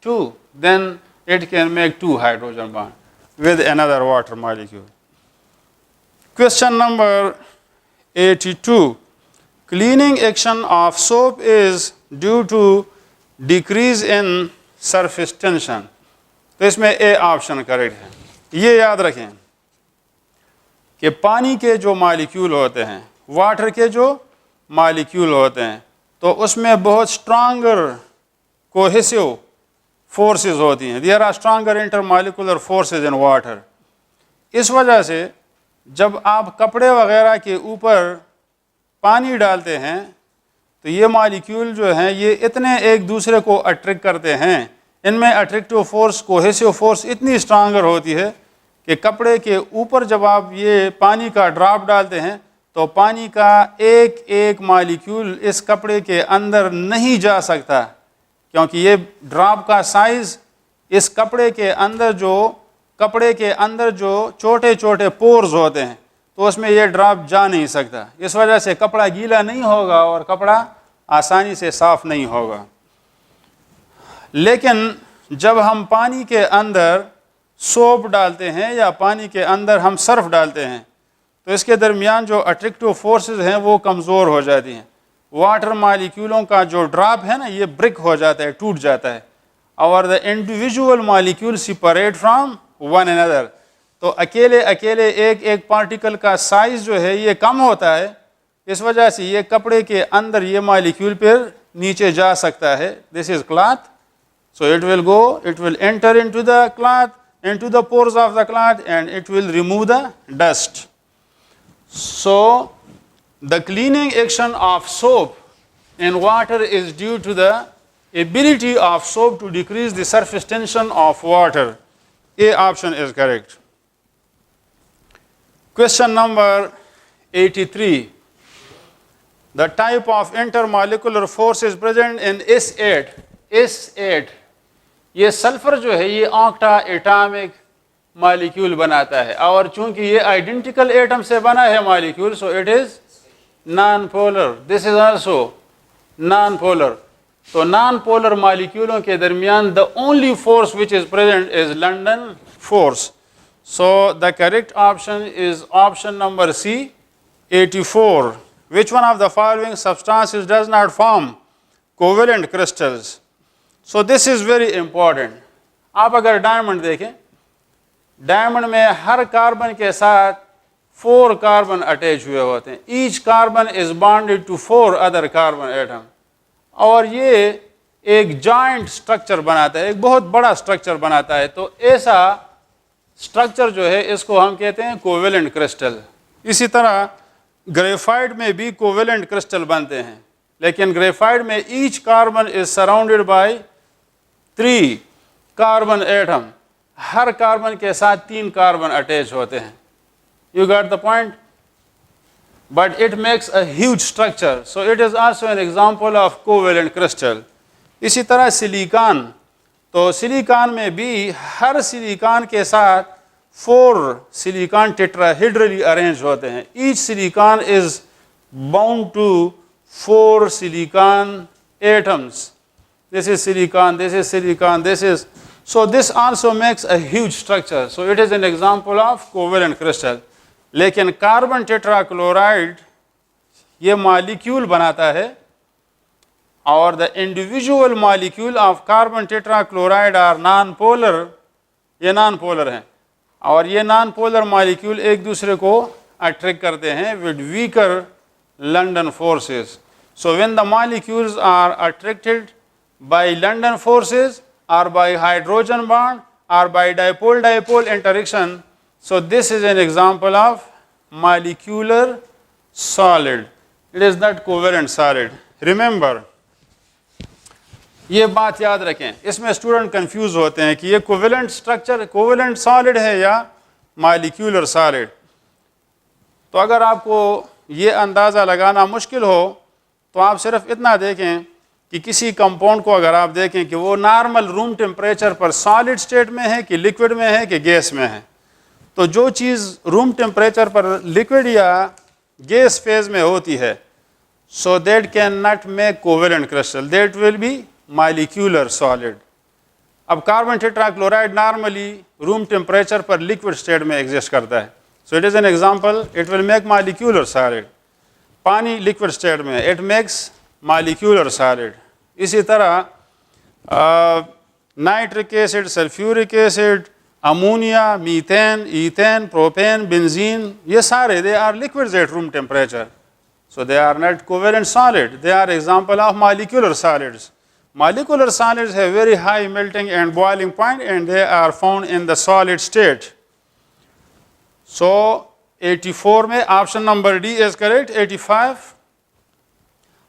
2, then it can make 2 hydrogen bond with another water molecule. Question number 82, cleaning action of soap is due to decrease in surface tension. तो इसमें ए ऑप्शन करेक्ट है। ये याद रखें कि पानी के जो मालिक्यूल होते हैं, वाटर के जो मालिक्यूल होते हैं, तो उसमें बहुत स्ट्रांगर कोहेसिव फोर्सेस होती हैं। There are stronger intermolecular forces in water. इस वजह से जब आप कपड़े वगैरह के ऊपर पानी डालते हैं तो ये मालिक्यूल जो हैं ये इतने एक दूसरे को अट्रैक्ट करते हैं, इनमें अट्रैक्टिव फोर्स, कोहेसिव फोर्स इतनी स्ट्रांगर होती है कि कपड़े के ऊपर जब आप ये पानी का ड्रॉप डालते हैं तो पानी का एक एक मालिक्यूल इस कपड़े के अंदर नहीं जा सकता, क्योंकि ये ड्रॉप का साइज़ इस कपड़े के अंदर जो छोटे छोटे पोर्स होते हैं तो उसमें ये ड्रॉप जा नहीं सकता। इस वजह से कपड़ा गीला नहीं होगा और कपड़ा आसानी से साफ नहीं होगा। लेकिन जब हम पानी के अंदर सोप डालते हैं या पानी के अंदर हम सर्फ डालते हैं तो इसके दरमियान जो अट्रैक्टिव फोर्सेस हैं वो कमज़ोर हो जाती हैं। वाटर मालिक्यूलों का जो ड्रॉप है ना ये ब्रेक हो जाता है, टूट जाता है, और the individual molecule separate from one another. तो अकेले अकेले एक एक पार्टिकल का साइज़ जो है ये कम होता है, इस वजह से ये कपड़े के अंदर ये मालिक्यूल फिर नीचे जा सकता है। This is cloth, so it will enter into the cloth, into the pores of the cloth, and it will remove the dust. So the cleaning action of soap in water is due to the ability of soap to decrease the surface tension of water. A option is correct. Question number 83. The type of intermolecular force is present in S8. S8 ये sulphur जो है ये octa atomic molecule बनाता है, और चूंकि ये identical atom से बना है molecule, so it is non polar. This is also non polar. तो नॉन पोलर मालिक्यूलों के दरमियान the only force which is present is London force. So the correct option is option number C 84। Which one of the following substances does not form covalent crystals. So this is very important. आप अगर diamond देखें, diamond में हर carbon के साथ 4 carbon attach हुए होते हैं। Each carbon is bonded to 4 other carbon atom, और ये एक जॉइंट स्ट्रक्चर बनाता है, एक बहुत बड़ा स्ट्रक्चर बनाता है। तो ऐसा स्ट्रक्चर जो है इसको हम कहते हैं कोवेलेंट क्रिस्टल। इसी तरह ग्रेफाइट में भी कोवेलेंट क्रिस्टल बनते हैं, लेकिन ग्रेफाइट में each carbon is surrounded by 3 carbon atom. Her carbon के साथ 3 कार्बन अटैच होते हैं। You got the point? But it makes a huge structure, so it is also an example of covalent crystal. इसी तरह silicon, तो silicon में भी हर silicon के साथ 4 सिलिकॉन टेट्राहेड्रली अरेंज होते हैं। Each silicon is bound to 4 silicon atoms. This is silicon, this is silicon, this is. So this also makes a huge structure. So it is an example of covalent crystal. लेकिन carbon tetrachloride ये molecule बनाता है, और the individual molecule of carbon tetrachloride are non polar. ये non polar हैं, और ये non polar molecule एक दूसरे को अट्रैक्ट करते हैं with weaker London forces. So when the molecules are attracted by London forces or by hydrogen bond or by dipole-dipole interaction, so this is an example of molecular solid. It is not covalent solid. Remember, ये बात याद रखें, इसमें student confuse होते हैं कि ये covalent structure covalent solid है या मॉलिक्यूलर सॉलिड। तो अगर आपको ये अंदाज़ा लगाना मुश्किल हो तो आप सिर्फ इतना देखें कि किसी कंपाउंड को अगर आप देखें कि वो नॉर्मल रूम टेम्परेचर पर सॉलिड स्टेट में है कि लिक्विड में है कि गैस में है, तो जो चीज़ रूम टेम्परेचर पर लिक्विड या गैस फेज में होती है, so that can not make covalent crystal, that will be molecular solid. अब carbon tetrachloride normally room temperature पर लिक्विड स्टेट में एग्जिस्ट करता है, so it is an example, it will make molecular solid. पानी liquid state में, it makes molecular solid. इसी तरह nitric acid, sulphuric acid, ammonia, methane, ethane, propane, benzene, ये सारे they are liquids at room temperature, so they are not covalent solid, they are example of molecular solids. Molecular solids have very high melting and boiling point and they are found in the solid state. So 84 में option number D is correct. 85,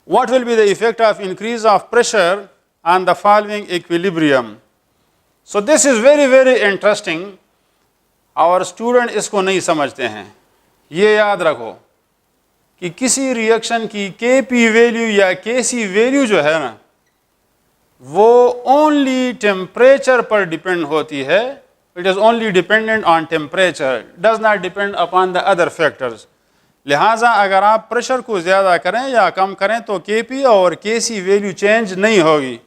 what will be the effect of increase of pressure on the following equilibrium? So this is very very interesting. Our student इसको नहीं समझते हैं। ये याद रखो कि किसी रिएक्शन की Kp वैल्यू या Kc वैल्यू जो है ना, वो ओनली टेम्परेचर पर डिपेंड होती है। It is only dependent on temperature, does not depend upon the other factors. लिहाजा अगर आप प्रेशर को ज़्यादा करें या कम करें तो Kp और Kc वैल्यू चेंज नहीं होगी।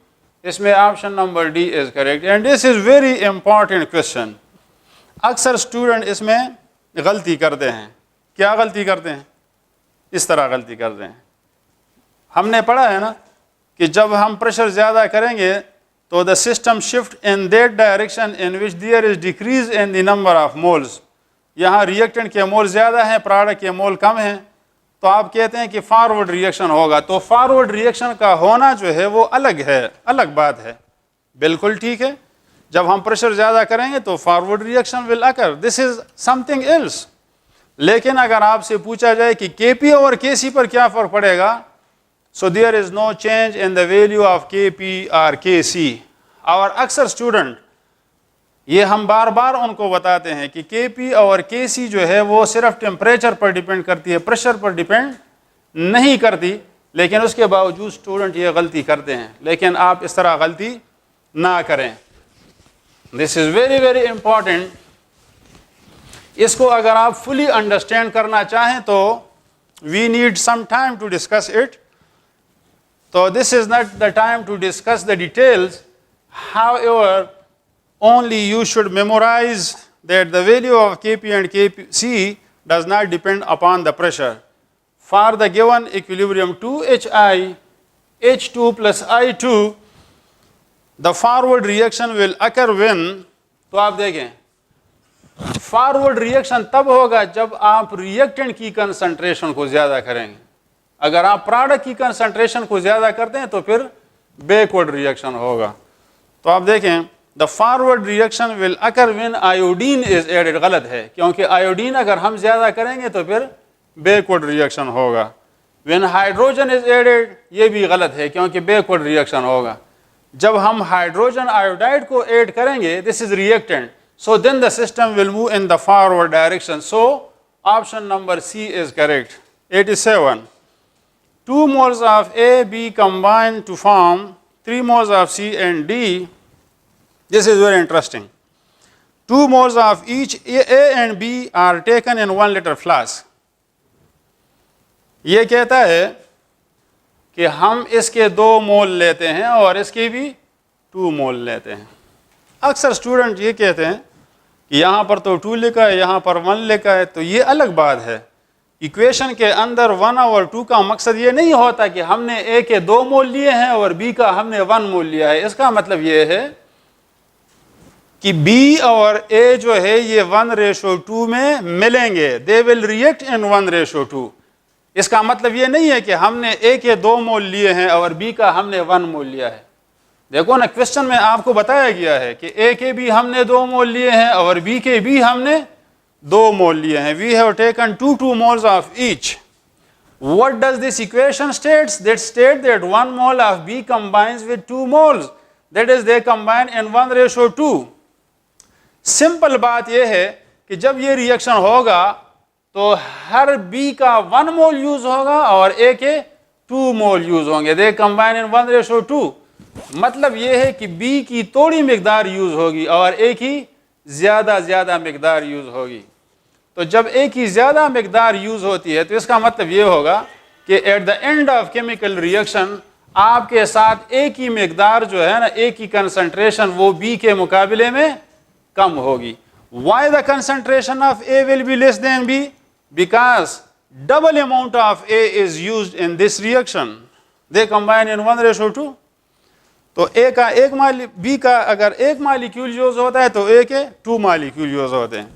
इसमें option number D is correct and this is very important question. अक्सर स्टूडेंट इसमें गलती करते हैं। क्या गलती करते हैं? इस तरह गलती करते हैं। हमने पढ़ा है ना कि जब हम प्रेशर ज़्यादा करेंगे तो the system shift in that direction in which there is decrease in the number of moles. यहाँ रिएक्टेंट के मोल ज़्यादा हैं, प्रोडक्ट के मोल कम हैं, तो आप कहते हैं कि फॉरवर्ड रिएक्शन होगा। तो फॉरवर्ड रिएक्शन का होना जो है वो अलग है, अलग बात है। बिल्कुल ठीक है, जब हम प्रेशर ज़्यादा करेंगे तो forward reaction will occur, this is something else. लेकिन अगर आपसे पूछा जाए कि Kp और Kc पर क्या फ़र्क पड़ेगा, so there is no change in the value of Kp और Kc। और अक्सर स्टूडेंट ये हम बार बार उनको बताते हैं कि Kp और Kc जो है वो सिर्फ टेम्परेचर पर डिपेंड करती है, प्रेशर पर डिपेंड नहीं करती, लेकिन उसके बावजूद स्टूडेंट ये गलती करते हैं। लेकिन आप इस तरह गलती ना करें, this is very very important. इसको अगर आप फुली अंडरस्टैंड करना चाहें तो we need some time to discuss it. तो this is not the time to discuss the details, however only you should memorize that the value of Kp and Kc does not depend upon the pressure. For the given equilibrium 2Hi H2 plus I2, the forward reaction will occur when, तो आप देखें forward reaction तब होगा जब आप reactant की concentration को ज़्यादा करेंगे। अगर आप प्रोडक्ट की कंसंट्रेशन को ज़्यादा करते हैं तो फिर बैकवर्ड रिएक्शन होगा। तो आप देखें the forward reaction will occur when iodine is added, गलत है, क्योंकि आयोडीन अगर हम ज़्यादा करेंगे तो फिर बैकवर्ड रिएक्शन होगा। व्हेन हाइड्रोजन इज एडेड, ये भी गलत है क्योंकि बैकवर्ड रिएक्शन होगा। जब हम हाइड्रोजन आयोडाइड को ऐड करेंगे, this is reactant, so then the system will move in the forward direction. So option number C is correct. 87, 2 moles of A, B combine to form 3 moles of C and D. This is very interesting. 2 moles of each A and B are taken in 1 liter flask. ये कहता है कि हम इसके 2 मोल लेते हैं और इसके भी 2 मोल लेते हैं। अक्सर स्टूडेंट ये कहते हैं कि यहाँ पर तो 2 लिखा है, यहाँ पर 1 लिखा है, तो ये अलग बात है। इक्वेशन के अंदर 1 और 2 का मकसद ये नहीं होता कि हमने A के 2 मोल लिए हैं और B का हमने 1 मोल लिया है। इसका मतलब ये है कि B और A जो है ये 1:2 में मिलेंगे, दे विल रिएक्ट इन 1:2। इसका मतलब ये नहीं है कि हमने A के 2 मोल लिए हैं और B का हमने 1 मोल लिया है। देखो ना, क्वेश्चन में आपको बताया गया है कि A के भी हमने 2 मोल लिए हैं और B के भी हमने 2 मोल लिए हैं। We have taken 2 moles of each. What does this equation states? That state that 1 mole of B combines with 2 moles, that is they combine in 1:2। Simple बात यह है कि जब ये रिएक्शन होगा तो हर B का 1 मोल यूज होगा और A के 2 मोल यूज होंगे, दे कंबाइन इन 1:2। मतलब यह है कि B की थोड़ी मिकदार यूज होगी और A की ज़्यादा मिकदार यूज होगी। तो जब ए की ज़्यादा मकदार यूज़ होती है तो इसका मतलब ये होगा कि eight the end of chemical reaction आपके साथ ए की मकदार जो है ना, ए की कंसंट्रेशन वो बी के मुकाबले में कम होगी. Why the concentration of A will be less than B? Because double amount of A is used in this reaction. They combine in 1:2. तो A का एक B का अगर एक मालिक्यूल यूज होता है तो A के 2 मालिक्यूल यूज होते हैं.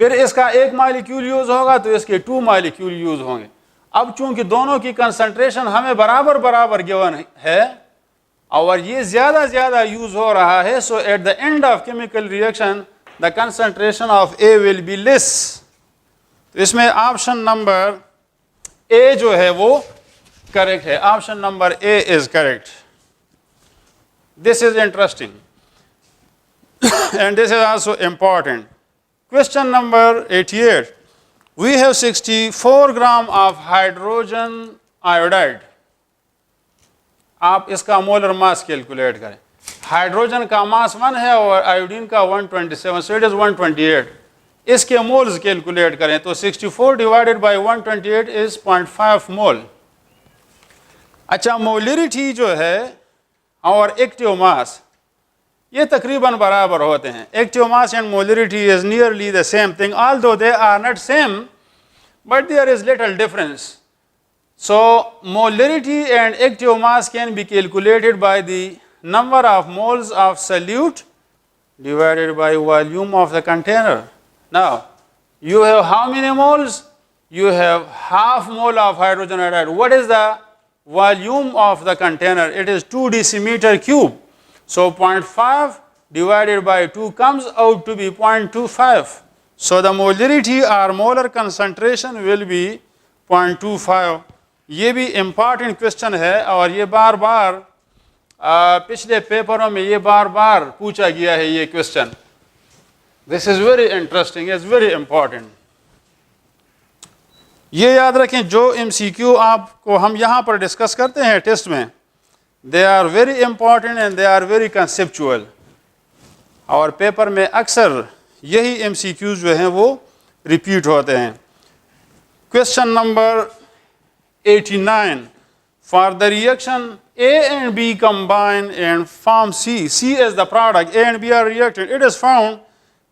फिर इसका एक मालिक्यूल यूज होगा तो इसके 2 मालिक्यूल यूज होंगे. अब चूंकि दोनों की कंसंट्रेशन हमें बराबर बराबर गिवन है और ये ज़्यादा यूज हो रहा है, so at the end of chemical reaction the concentration of A will be less. तो इसमें ऑप्शन नंबर ए जो है वो करेक्ट है. Option number A is correct. This is interesting and this is also important. Question number 88. We have 64 gram of hydrogen iodide. आप इसका molar mass calculate करें. Hydrogen का मास 1 है और आयोडीन का 127, सो इट इज 128. इसके मोल्स कैलकुलेट करें तो 64 डिवाइडेड बाय 128 इज 0.5 मोल. अच्छा, मोलरिटी जो है और एक्टिव मास ये तकरीबन बराबर होते हैं. Active mass and molarity is nearly the same thing, although they are not same but there is little difference. So molarity and active mass can be calculated by the number of moles of solute divided by volume of the container. Now you have how many moles? You have half mole of hydrogen iodide. What is the volume of the container? It is 2 decimeter cube. So 0.5 divided by 2 comes out to be 0.25. So the molarity or molar concentration will be 0.25. ये भी important question है और ये बार बार पिछले पेपरों में ये बार बार पूछा गया है ये question. This is very interesting, is very important. ये याद रखें जो MCQ आपको हम यहाँ पर डिस्कस करते हैं टेस्ट में, they are very important and they are very conceptual. और पेपर में अक्सर यही MCQ जो हैं वो रिपीट होते हैं. Question number 89. For the reaction A and B combine and form C. C is the product. A and B are reactant. It is found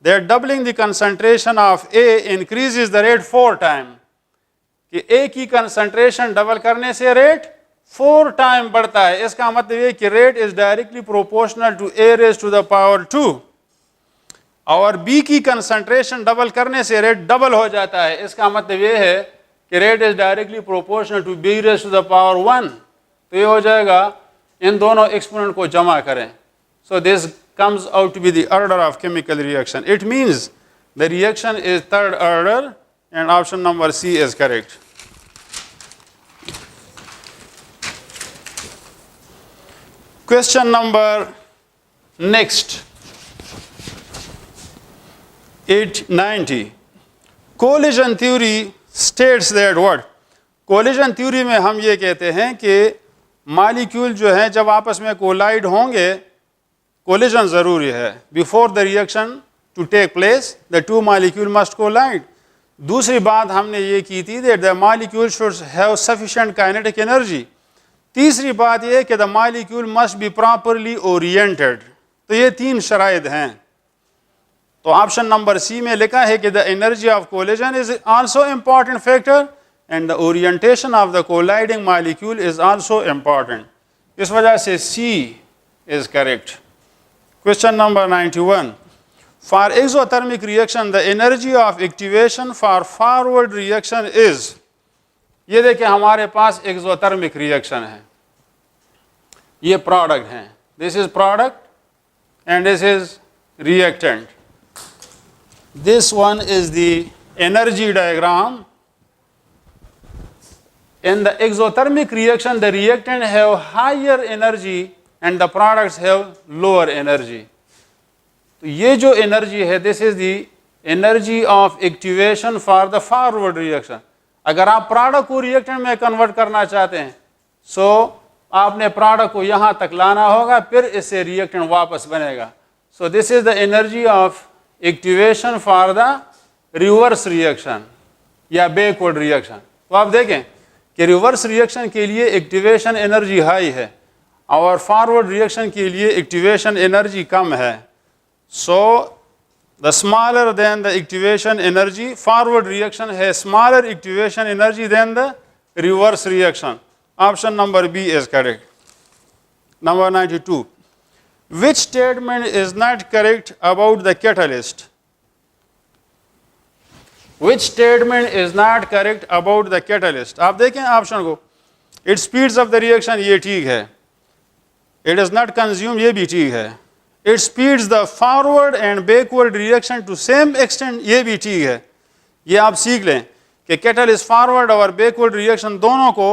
that doubling the concentration of A increases the rate 4 times. कि A की concentration double करने से rate 4 time बढ़ता है. इसका मतलब ये कि rate is directly proportional to A raised to the power 2. और B की concentration डबल करने से रेट डबल हो जाता है. इसका मतलब ये है कि rate is directly proportional to B raised to the power 1. तो ये हो जाएगा, इन दोनों एक्सपोनेंट को जमा करें. So this comes out to be the order of chemical reaction. It means the reaction is third order and option number C is correct. Question number next 890. Collision theory states that what. Collision theory में हम ये कहते हैं कि molecule जो हैं जब आपस में कोलाइड होंगे, कोलिजन ज़रूरी है. Before the reaction to take place the 2 molecule must collide. दूसरी बात हमने ये की थी that the molecule should have sufficient kinetic energy. तीसरी बात ये कि the molecule must be properly oriented. तो ये 3 शराइत हैं. तो ऑप्शन नंबर सी में लिखा है कि the energy of collision is also important factor and the orientation of the colliding molecule is also important. इस वजह से C is correct. Question number 91. For exothermic reaction, the energy of activation for forward reaction is. ये देखिए हमारे पास exothermic reaction है, ये product हैं. This is product and this is reactant. This one is the energy diagram. In the exothermic reaction, the reactant have higher energy and the products have lower energy. तो ये जो energy है, this is the energy of activation for the forward reaction. अगर आप product को reactant में convert करना चाहते हैं, so आपने product को यहाँ तक लाना होगा, फिर इससे reactant वापस बनेगा. So this is the energy of activation for the reverse reaction या बैकवर्ड रिएक्शन। तो आप देखें कि रिवर्स रिएक्शन के लिए एक्टिवेशन एनर्जी हाई है और फॉरवर्ड रिएक्शन के लिए एक्टिवेशन एनर्जी कम है। So the smaller than the activation energy, forward reaction है smaller activation energy than the reverse reaction. Option number B is correct. Number 92, which statement is not correct about the catalyst? Which statement is not correct about the catalyst? आप देखें option को, it speeds up the reaction, ये ठीक है, it does not consume, ये भी ठीक है, it speeds the forward and backward reaction to same extent, ये भी ठीक है। ये आप सीख लें कि catalyst forward और backward reaction दोनों को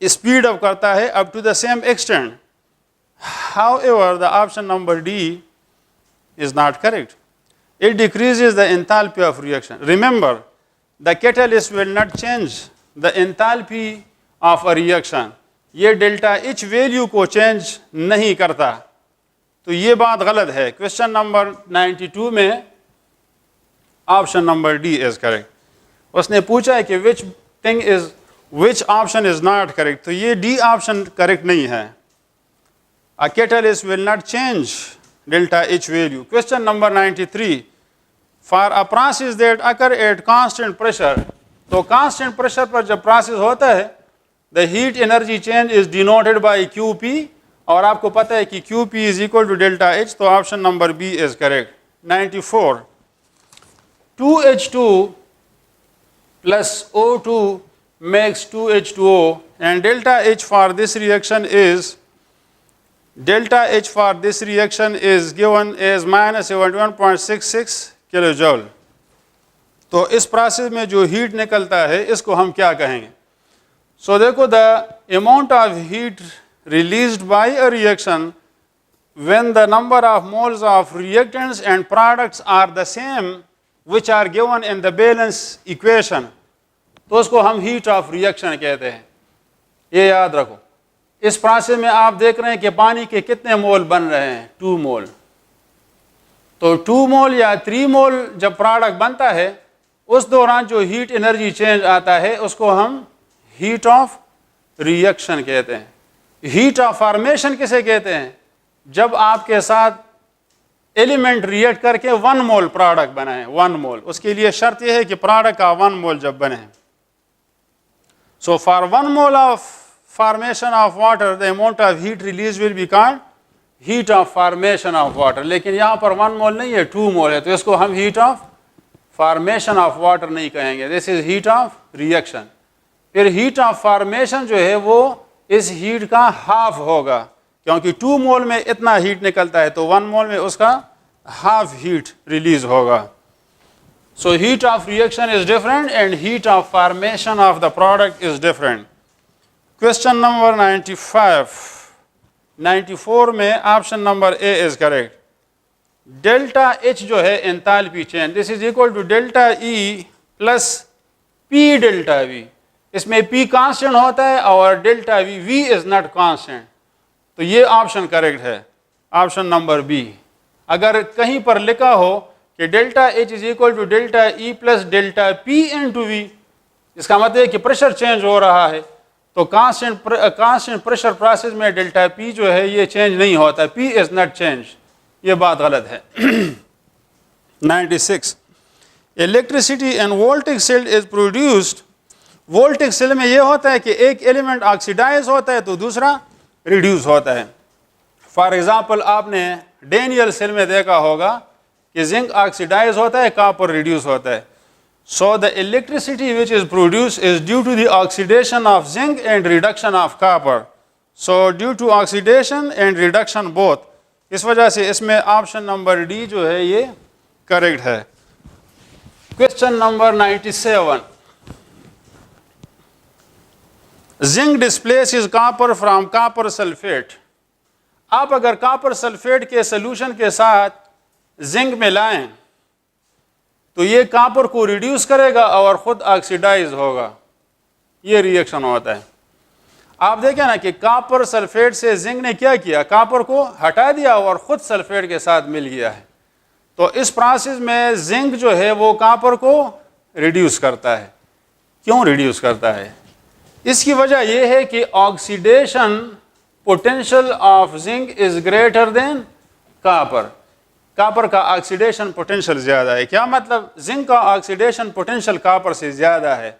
speed up करता है up to the same extent. However, the option number D is not correct. It decreases the enthalpy of reaction. Remember, the catalyst will not change the enthalpy of a reaction. ये delta H value को change नहीं करता, तो ये बात गलत है। Question number 92 में option number D is correct. उसने पूछा है कि which option is not correct, तो ये डी ऑप्शन करेक्ट नहीं है। A catalyst will not change delta H value. Question number 93. For a process that occur at constant pressure, तो constant pressure पर जब process होता है, the heat energy change is denoted by QP, और आपको पता है कि QP is equal to delta H, तो option number B is correct. 94. 2H2 plus O2 makes 2H2O, and delta H for this reaction is given as minus 71.66 kilojoule. तो इस process में जो हीट निकलता है इसको हम क्या कहेंगे? सो देखो, the amount of heat released by a reaction when the number of moles of reactants and products are the same which are given in the balance equation, तो उसको हम हीट ऑफ रिएक्शन कहते हैं। ये याद रखो। इस प्रोसेस में आप देख रहे हैं कि पानी के कितने मोल बन रहे हैं? 2 मोल। तो 2 मोल या 3 मोल जब प्रोडक्ट बनता है, उस दौरान जो हीट एनर्जी चेंज आता है उसको हम हीट ऑफ रिएक्शन कहते हैं। हीट ऑफ फॉर्मेशन किसे कहते हैं? जब आपके साथ एलिमेंट रिएक्ट करके 1 मोल प्रोडक्ट बनाए, 1 मोल। उसके लिए शर्त यह है कि प्रोडक्ट का 1 मोल जब बने। So for 1 mole of formation of water, the amount of heat released will be called heat of formation of water. लेकिन यहाँ पर 1 मोल नहीं है, 2 मोल है, तो इसको हम heat of formation of water नहीं कहेंगे। This is heat of reaction. फिर heat of formation जो है वो इस heat का हाफ होगा, क्योंकि 2 मोल में इतना हीट निकलता है तो 1 मोल में उसका हाफ हीट रिलीज होगा। So heat of reaction is different and heat of formation of the product is different. Question number 95, 94 में option number A is correct. Delta H जो है enthalpy change, this is equal to delta E plus P delta V. इसमें P constant होता है और delta V, V is not constant, तो ये option correct है, ऑप्शन नंबर बी। अगर कहीं पर लिखा हो कि delta H is equal to delta E plus delta P into V, इसका मतलब है कि प्रेशर चेंज हो रहा है, तो कांस्टेंट प्रेशर प्रोसेस में डेल्टा पी जो है ये चेंज नहीं होता, पी इज नॉट चेंज, ये बात गलत है। 96, electricity in voltaic cell is produced. Voltaic cell में ये होता है कि एक एलिमेंट ऑक्सीडाइज होता है तो दूसरा रिड्यूस होता है। फॉर एग्जांपल, आपने डेनियल सेल में देखा होगा कि जिंक ऑक्सीडाइज होता है, कॉपर रिड्यूस होता है। So the electricity which is produced is due to the oxidation of zinc and reduction of copper. So due to oxidation and reduction both, इस वजह से इसमें ऑप्शन नंबर डी जो है ये करेक्ट है। Question number 97, zinc displaces copper from copper sulphate. आप अगर कॉपर सल्फेट के सोल्यूशन के साथ जिंक मिलाएं तो ये कॉपर को रिड्यूस करेगा और ख़ुद ऑक्सीडाइज होगा, ये रिएक्शन होता है। आप देखें ना कि कॉपर सल्फेट से जिंक ने क्या किया, कॉपर को हटा दिया और ख़ुद सल्फेट के साथ मिल गया है। तो इस प्रोसेस में जिंक जो है वो कॉपर को रिड्यूस करता है। क्यों रिड्यूस करता है? इसकी वजह यह है कि oxidation potential of zinc is greater than copper. Copper का ऑक्सीडेशन पोटेंशियल ज़्यादा है। क्या मतलब? जिंक का ऑक्सीडेशन पोटेंशियल कॉपर से ज़्यादा है,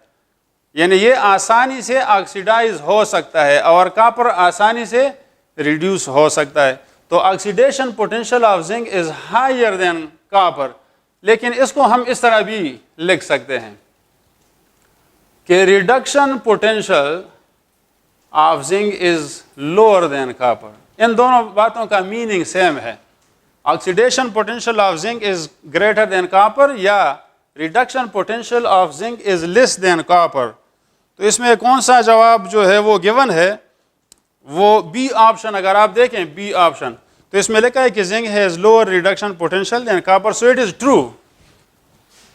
यानी ये आसानी से ऑक्सीडाइज हो सकता है और कॉपर आसानी से रिड्यूस हो सकता है। तो oxidation potential of zinc is higher than copper. लेकिन इसको हम इस तरह भी लिख सकते हैं कि reduction potential of zinc is lower than copper. इन दोनों बातों का मीनिंग सेम है। Oxidation potential of zinc is greater than copper या reduction potential of zinc is less than copper. तो इसमें कौन सा जवाब जो है वो गिवन है? वो बी ऑप्शन। अगर आप देखें बी ऑप्शन तो इसमें लिखा है कि zinc has lower reduction potential than copper. So it is true,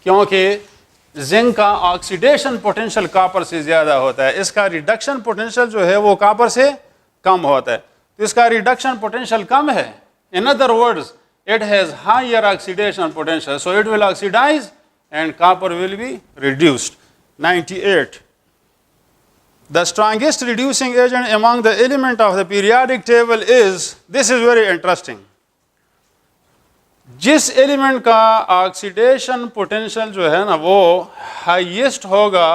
क्योंकि जिंक का ऑक्सीडेशन पोटेंशियल कॉपर से ज़्यादा होता है, इसका रिडक्शन पोटेंशियल जो है वो कॉपर से कम होता है। तो इसका रिडक्शन पोटेंशियल कम है। In other words it has higher oxidation potential, so it will oxidise and copper will be reduced. 98. The strongest reducing agent among the element of the periodic table is, this is very interesting, जिस element का oxidation potential जो है ना वो highest होगा,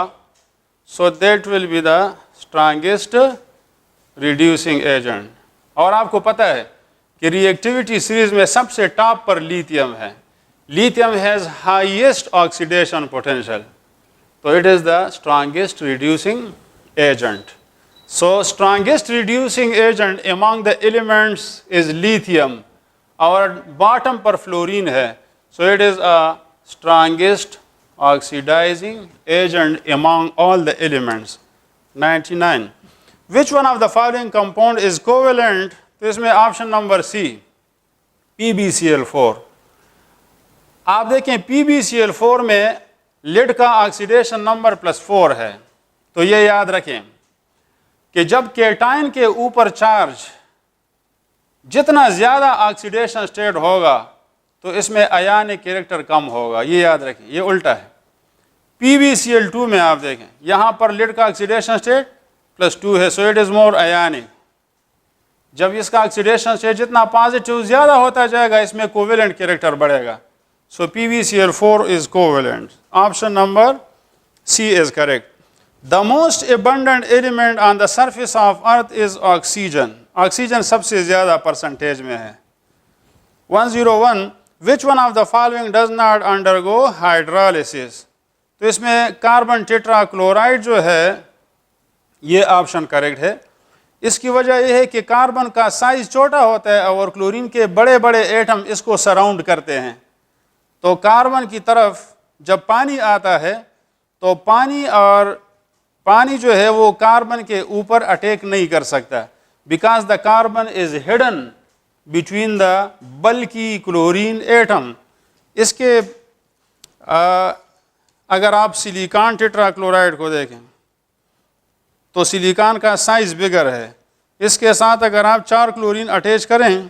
so that will be the strongest reducing agent. और आपको पता है कि रिएक्टिविटी सीरीज में सबसे टॉप पर लिथियम है। Lithium has highest oxidation potential, तो it is the strongest reducing agent. So strongest reducing agent among the elements is lithium. Our bottom पर fluorine है, so it is a strongest oxidizing agent among all the elements. 99. Which one of the following compound is covalent? तो इसमें option number सी PbCl4। आप देखें PbCl4 में lead का oxidation number +4 है। तो ये याद रखें कि जब केटाइन के ऊपर चार्ज जितना ज़्यादा ऑक्सीडेशन स्टेट होगा तो इसमें आयनिक कैरेक्टर कम होगा। ये याद रखें, ये उल्टा है। PbCl2 में आप देखें यहाँ पर लेड का ऑक्सीडेशन स्टेट +2 है, सो इट इज़ मोर आयनिक। जब इसका ऑक्सीडेशन स्टेट जितना पॉजिटिव ज़्यादा होता जाएगा इसमें कोवेलेंट कैरेक्टर बढ़ेगा। So PbCl4 is covalent. Option number C is correct. The most abundant element on the surface of earth is oxygen. Oxygen सबसे ज़्यादा परसेंटेज में है। 101. Which one of the following does not undergo hydrolysis? तो इसमें carbon tetrachloride जो है ये option correct है। इसकी वजह यह है कि कार्बन का साइज छोटा होता है और क्लोरीन के बड़े बड़े एटम इसको सराउंड करते हैं। तो कार्बन की तरफ जब पानी आता है तो पानी जो है वो कार्बन के ऊपर अटैक नहीं कर सकता, because the carbon is hidden between the बल्कि क्लोरीन एटम। इसके अगर आप सिलिकॉन टेट्राक्लोराइड को देखें तो सिलिकॉन का साइज बिगर है। इसके साथ अगर आप 4 क्लोरीन अटैच करें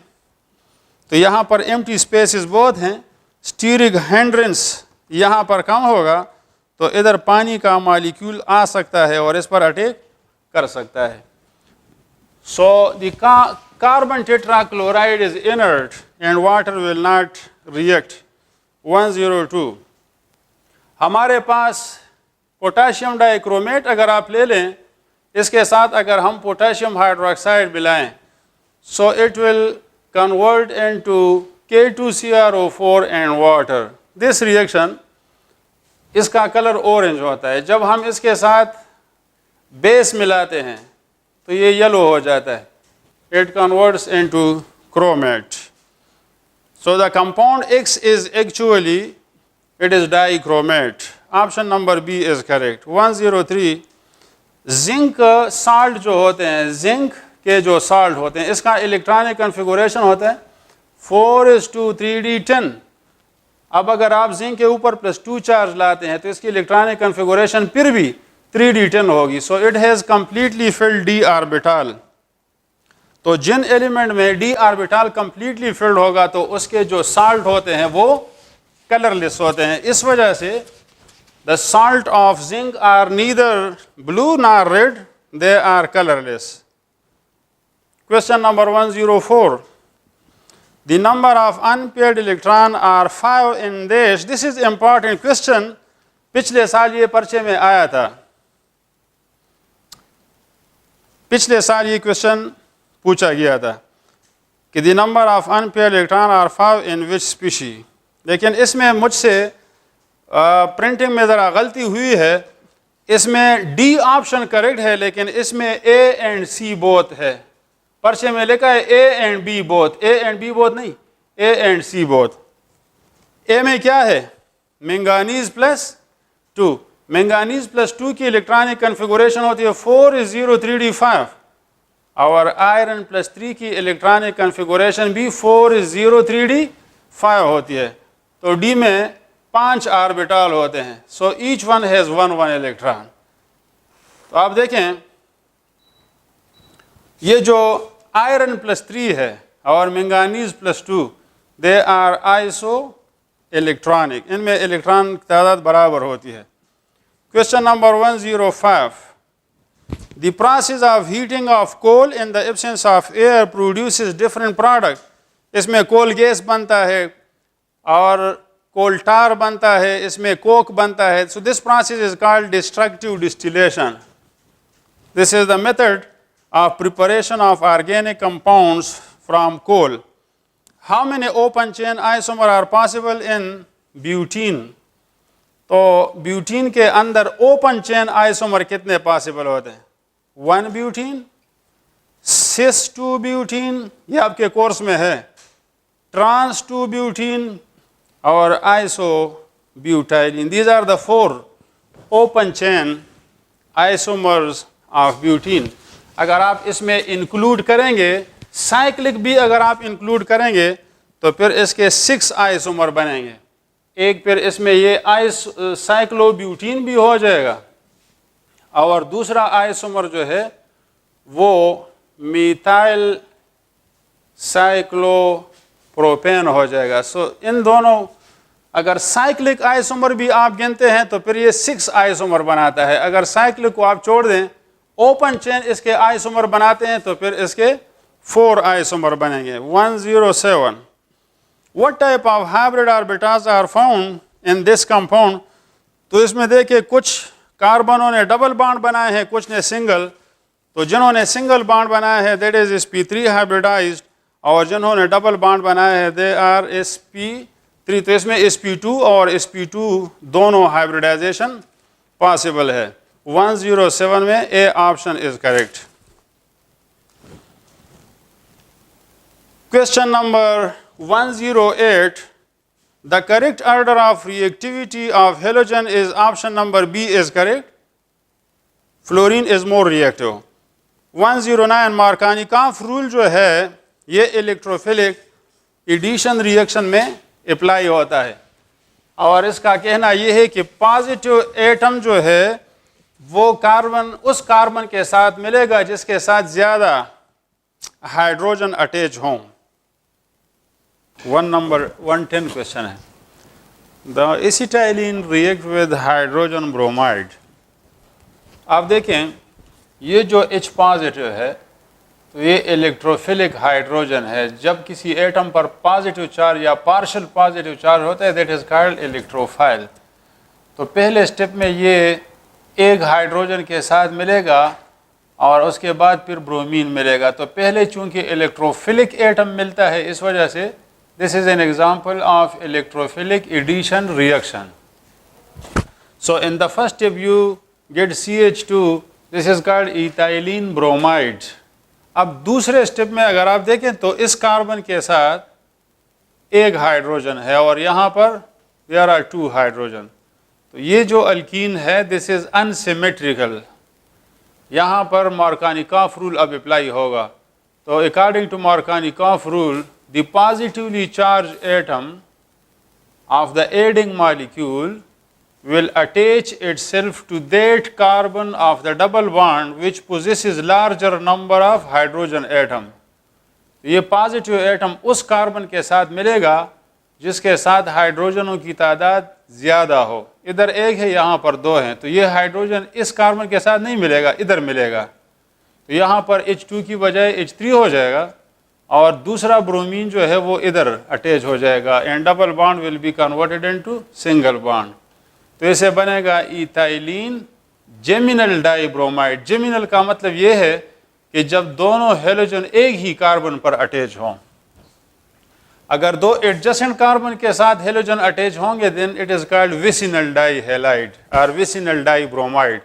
तो यहाँ पर एम्प्टी स्पेसेस बहुत हैं, स्टीरिक हिंड्रेंस यहाँ पर कम होगा, तो इधर पानी का मॉलिक्यूल आ सकता है और इस पर अटैक कर सकता है। So the carbon tetrachloride is inert and water will not react. 102. हमारे पास पोटाशियम डाइक्रोमेट अगर आप ले लें, इसके साथ अगर हम पोटाशियम हाइड्रोक्साइड मिलाएं, सो it will convert into K2CrO4 and water. This reaction, इसका कलर ऑरेंज होता है। जब हम इसके साथ बेस मिलाते हैं तो ये येलो हो जाता है। It converts into chromate. So the compound X is actually it is dichromate. Option number B is correct. 103. Zinc salt जो होते हैं, जिंक के जो साल्ट होते हैं, इसका इलेक्ट्रॉनिक कन्फिगुरेशन होता है 4:3D10। अब अगर आप जिंक के ऊपर +2 चार्ज लाते हैं तो इसकी इलेक्ट्रॉनिक कन्फिगुरेशन फिर भी 3D10 होगी। So it has completely field d orbital. तो जिन एलिमेंट में डी ऑर्बिटल कंप्लीटली फिल्ड होगा तो उसके जो साल्ट होते हैं वो कलरलेस होते हैं। इस वजह से the salt of zinc are neither blue nor red, they are colourless. Question number 104, the number of unpaired electron are 5 in this. This is important question, पिछले साल ये पर्चे में आया था। पिछले साल ये क्वेश्चन पूछा गया था कि the number of unpaired electron are 5 in which species, लेकिन इसमें मुझसे प्रिंटिंग में ज़रा गलती हुई है। इसमें डी ऑप्शन करेक्ट है लेकिन इसमें ए एंड सी बोथ है। पर्चे में लिखा है A and B both, A and B both नहीं, ए एंड सी बोथ। ए में क्या है? Manganese plus 2। मैंगानीज प्लस 2 की इलेक्ट्रॉनिक कन्फिगुरेशन होती है 4s03d5 और आयरन प्लस 3 की इलेक्ट्रॉनिक कन्फिगुरेशन भी 4s03d5 होती है। तो डी में 5 ऑर्बिटल होते हैं। So each one has 1 electron. तो आप देखें ये जो आयरन प्लस 3 है और manganese plus 2, they are isoelectronic, इनमें इलेक्ट्रॉन की तादाद बराबर होती है। Question number 105, the process of heating of coal in the absence of air produces different product. इसमें कोल गैस बनता है और कोल टार बनता है, इसमें कोक बनता है। So this process is called destructive distillation. This is the method of preparation of organic compounds from coal. How many open chain isomer are possible in butene? तो ब्यूटीन के अंदर ओपन चेन आइसोमर कितने possible होते हैं? 1 butene, सिस 2 butene, ये आपके course में है, ट्रांस 2 ब्यूटीन और isobutylene. These are the 4 open chain isomers of butene. अगर आप इसमें इंक्लूड करेंगे साइक्लिक भी, अगर आप इंक्लूड करेंगे तो फिर इसके 6 आइसोमर बनेंगे। एक फिर इसमें ये साइक्लोब्यूटीन भी हो जाएगा और दूसरा आइसोमर जो है वो मिथाइल साइक्लोप्रोपेन हो जाएगा। सो इन दोनों, अगर साइक्लिक आइसोमर भी आप गिनते हैं तो फिर ये 6 आइसोमर बनाता है। अगर साइक्लिक को आप छोड़ दें, ओपन चेन इसके आइसोमर बनाते हैं तो फिर इसके 4 आइसोमर बनेंगे। 107, what type of hybrid orbitals are found in this compound. तो इसमें देखिए कुछ कार्बनों ने डबल बॉन्ड बनाए हैं, कुछ ने सिंगल। तो जिन्होंने सिंगल बॉन्ड बनाया है दैट इज sp3 हाइब्रिडाइज्ड, और जिन्होंने डबल बॉन्ड बनाया है दे आर sp3। तो इसमें sp2 और sp2 दोनों हाइब्रिडाइजेशन पॉसिबल है। 107 में A option is correct. Question number 108, the correct order of reactivity of halogen is option number B is correct, fluorine is more reactive. 109, Markovnikov rule जो है ये electrophilic addition reaction में apply होता है और इसका कहना यह है कि पॉजिटिव एटम जो है वो कार्बन उस कार्बन के साथ मिलेगा जिसके साथ ज़्यादा हाइड्रोजन अटैच हों। 110 क्वेश्चन है, the acetylene react with hydrogen bromide. आप देखें ये जो H पॉजिटिव है तो ये इलेक्ट्रोफिलिक हाइड्रोजन है। जब किसी एटम पर पॉजिटिव चार्ज या पार्शियल पॉजिटिव चार्ज होता है दैट इज़ कॉल्ड इलेक्ट्रोफाइल। तो पहले स्टेप में ये एक हाइड्रोजन के साथ मिलेगा और उसके बाद फिर ब्रोमीन मिलेगा। तो पहले चूंकि इलेक्ट्रोफिलिक एटम मिलता है इस वजह से this is an example of electrophilic addition reaction. So in the first step you get CH2, this is called ethylene bromide. अब दूसरे स्टेप में अगर आप देखें तो इस कार्बन के साथ एक हाइड्रोजन है और यहाँ पर देयर आर 2 हाइड्रोजन। तो ये जो अल्कीन है दिस इज़ अनसिमेट्रिकल। यहाँ पर मार्कानिकॉफ रूल अब अप्लाई होगा। तो according to Markovnikov rule the positively charge atom of the adding molecule will attach itself to that carbon of the double bond which possesses larger number of hydrogen atom. तो ये positive atom उस carbon के साथ मिलेगा जिसके साथ हाइड्रोजनों की तादाद ज़्यादा हो। इधर एक है, यहाँ पर दो हैं, तो ये हाइड्रोजन इस कार्बन के साथ नहीं मिलेगा, इधर मिलेगा। तो यहाँ पर H2 की बजाय H3 हो जाएगा और दूसरा ब्रोमीन जो है वो इधर अटैच हो जाएगा and double bond will be converted into single bond. तो इसे बनेगा इथाइलिन जेमिनल डाइब्रोमाइड। जेमिनल का मतलब ये है कि जब दोनों हेलोजन एक ही कार्बन पर अटैच हों। अगर दो एडजेसेंट कार्बन के साथ हेलोजन अटैच होंगे then it is called vicinal dihalide और vicinal dibromide.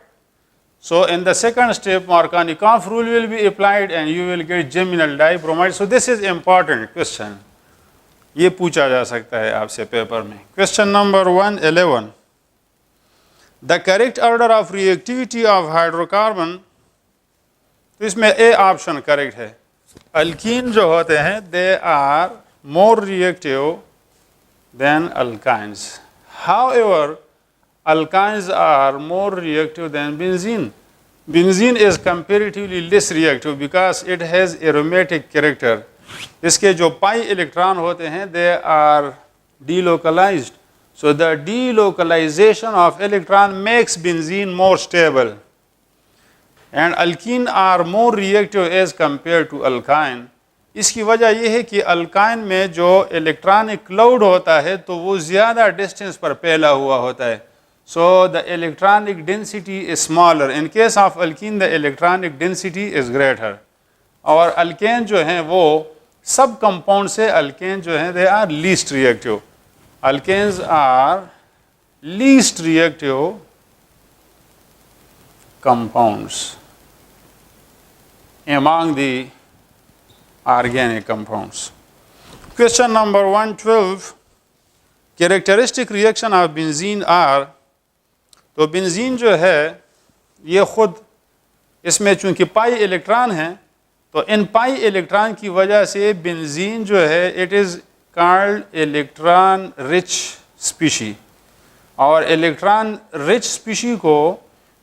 So in the second step, Markovnikov rule will be applied and you will get geminal dibromide. So this is important question. ये पूछा जा सकता है आपसे paper में। Question number 111. The correct order of reactivity of hydrocarbon, तो इसमें A option correct है। अल्कीन जो होते हैं they are more reactive than alkynes. However, alkynes are more reactive than benzene. Benzene is comparatively less reactive because it has aromatic character. इसके जो pi electron होते हैं they are delocalized. So the delocalization of electron makes benzene more stable. And alkene are more reactive as compared to alkyne. इसकी वजह यह है कि alkyne में जो इलेक्ट्रॉनिक क्लाउड होता है तो वो ज़्यादा डिस्टेंस पर फैला हुआ होता है। So the electronic density is smaller. In case of alkene, the electronic density is greater. और अल्केन जो हैं वो सब कंपाउंड से अल्केन जो हैं they are least reactive. Alkanes are least reactive compounds among the organic compounds. Question number 112. Characteristic reaction of benzene are, तो benzene जो है ये ख़ुद इसमें चूँकि पाई इलेक्ट्रॉन हैं तो इन पाई इलेक्ट्रॉन की वजह से बेंजीन जो है it is called electron rich species. और इलेक्ट्रॉन रिच स्पीशी को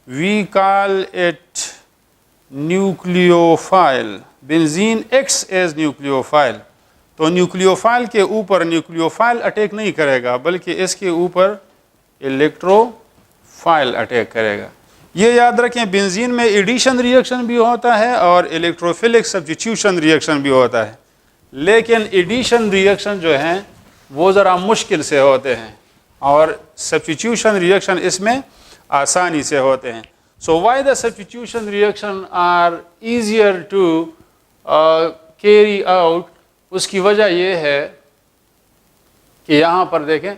we call it nucleophile. Benzene acts as nucleophile. तो न्यूक्लियोफाइल के ऊपर न्यूक्लियोफाइल अटैक नहीं करेगा बल्कि इसके ऊपर इलेक्ट्रोफाइल अटैक करेगा। ये याद रखें बेंजीन में एडिशन रिएक्शन भी होता है और इलेक्ट्रोफिलिक सब्स्टिट्यूशन रिएक्शन भी होता है, लेकिन एडिशन रिएक्शन जो हैं वो ज़रा मुश्किल से होते हैं और सब्स्टिट्यूशन रिएक्शन इसमें आसानी से होते हैं। So why the substitution reaction are easier to carry out, उसकी वजह यह है कि यहाँ पर देखें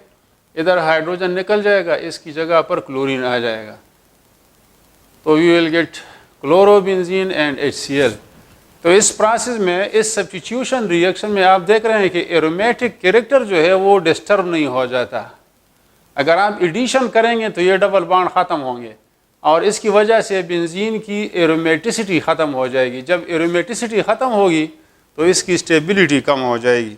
इधर हाइड्रोजन निकल जाएगा, इसकी जगह पर क्लोरीन आ जाएगा, तो we will get chlorobenzene and HCl। तो इस प्रोसेस में इस सब्स्टिट्यूशन रिएक्शन में आप देख रहे हैं कि एरोमेटिक कैरेक्टर जो है वो डिस्टर्ब नहीं हो जाता। अगर आप एडिशन करेंगे तो ये डबल बॉन्ड ख़त्म होंगे और इसकी वजह से बेंजीन की एरोमेटिसिटी ख़त्म हो जाएगी। जब एरोमेटिसिटी ख़त्म होगी तो इसकी स्टेबिलिटी कम हो जाएगी।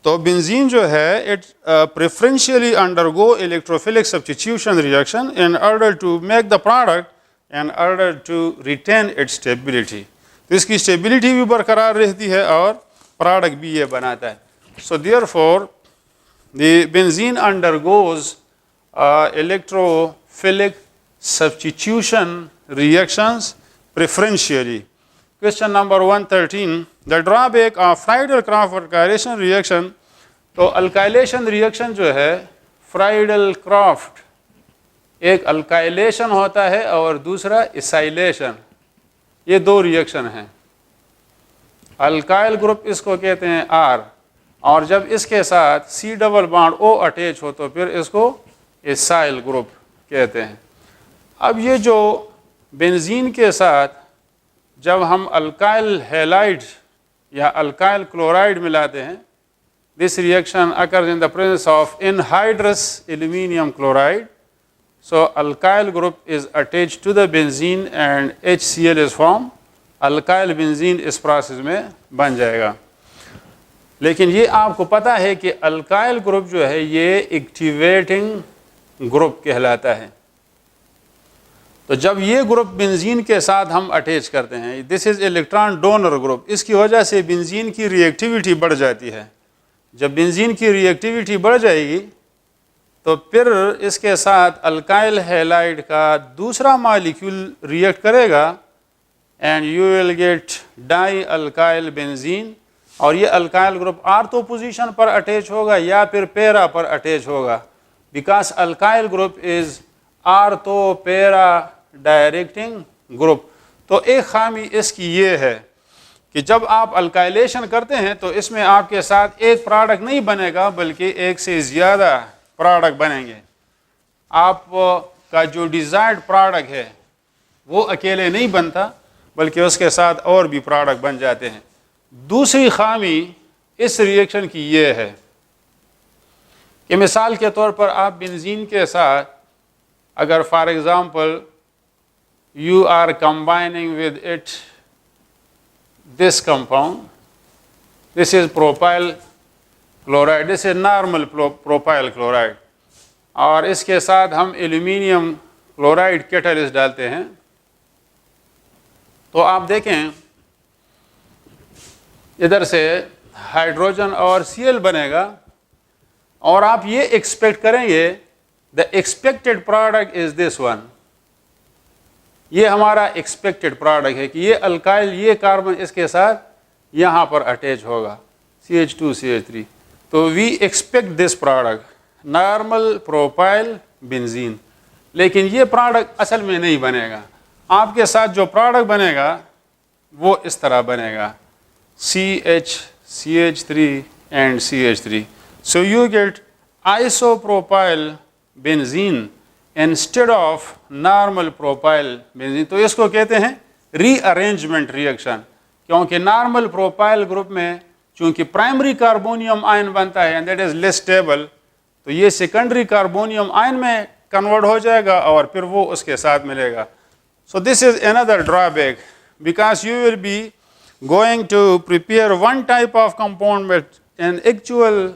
तो बेंजीन जो है it preferentially undergo electrophilic substitution reaction in order to make the product and order to retain its stability. तो इसकी स्टेबिलिटी भी बरकरार रहती है और प्रोडक्ट भी ये बनाता है। So therefore the benzene undergoes electrophilic substitution reactions preferentially. Question number 113. The drawback of Friedel-Crafts alkylation reaction. तो alkylation reaction जो है Friedel-Crafts एक alkylation होता है और दूसरा acylation, ये दो रिएक्शन हैं। अल्काइल ग्रुप इसको कहते हैं R और जब इसके साथ C double bond O attach हो तो फिर इसको एसाइल ग्रुप कहते हैं। अब ये जो बेंजीन के साथ जब हम अल्काइल हैलाइड या अल्काइल क्लोराइड मिलाते हैं, this reaction occurs in the presence of anhydrous aluminium chloride. So alkyl group is attached to the benzene and HCl is form. Alkyl benzene इस प्रोसेस में बन जाएगा। लेकिन ये आपको पता है कि अल्काइल ग्रुप जो है ये एक्टिवेटिंग ग्रुप कहलाता है। तो जब ये ग्रुप बेंजीन के साथ हम अटैच करते हैं, this is electron donor group, इसकी वजह से बेंजीन की रिएक्टिविटी बढ़ जाती है। जब बेंजीन की रिएक्टिविटी बढ़ जाएगी तो फिर इसके साथ अल्काइल हैलाइड का दूसरा मॉलिक्यूल रिएक्ट करेगा and you will get die alkyl benzene, और ये अल्काइल ग्रुप आर्थो पोजीशन पर अटैच होगा या फिर पैरा पर अटैच होगा, because alkyl group is ortho para directing group. तो एक खामी इसकी ये है कि जब आप अल्काइलेशन करते हैं तो इसमें आपके साथ एक प्रोडक्ट नहीं बनेगा बल्कि एक से ज़्यादा प्रोडक्ट बनेंगे। आप का जो डिज़ायर्ड प्रोडक्ट है वो अकेले नहीं बनता बल्कि उसके साथ और भी प्रोडक्ट बन जाते हैं। दूसरी खामी इस रिएक्शन की ये है कि मिसाल के तौर पर आप बेंजीन के साथ अगर for example you are combining with it this compound, this is propyl chloride, this is normal propyl chloride, और इसके साथ हम एल्यूमिनियम क्लोराइड कैटालिस्ट डालते हैं, तो आप देखें इधर से हाइड्रोजन और Cl बनेगा और आप ये एक्सपेक्ट करेंगे the expected product is this one, ये हमारा एक्सपेक्टेड प्रोडक्ट है कि ये अल्काइल, ये कार्बन इसके साथ यहाँ पर अटैच होगा CH2 CH3, तो we expect this product normal propyl benzene, लेकिन ये प्रोडक्ट असल में नहीं बनेगा। आपके साथ जो प्रोडक्ट बनेगा वो इस तरह बनेगा CH CH3 and CH3, so you get isopropyl benzene instead of normal propyl benzene. तो इसको कहते हैं रीअरेंजमेंट रिएक्शन, क्योंकि नॉर्मल प्रोपाइल ग्रुप में चूंकि प्राइमरी कार्बोनियम आयन बनता है and that is less stable, तो ये सेकेंडरी कार्बोनियम आयन में कन्वर्ट हो जाएगा और फिर वो उसके साथ मिलेगा। So this is another drawback because you will be going to prepare one type of compound but in actual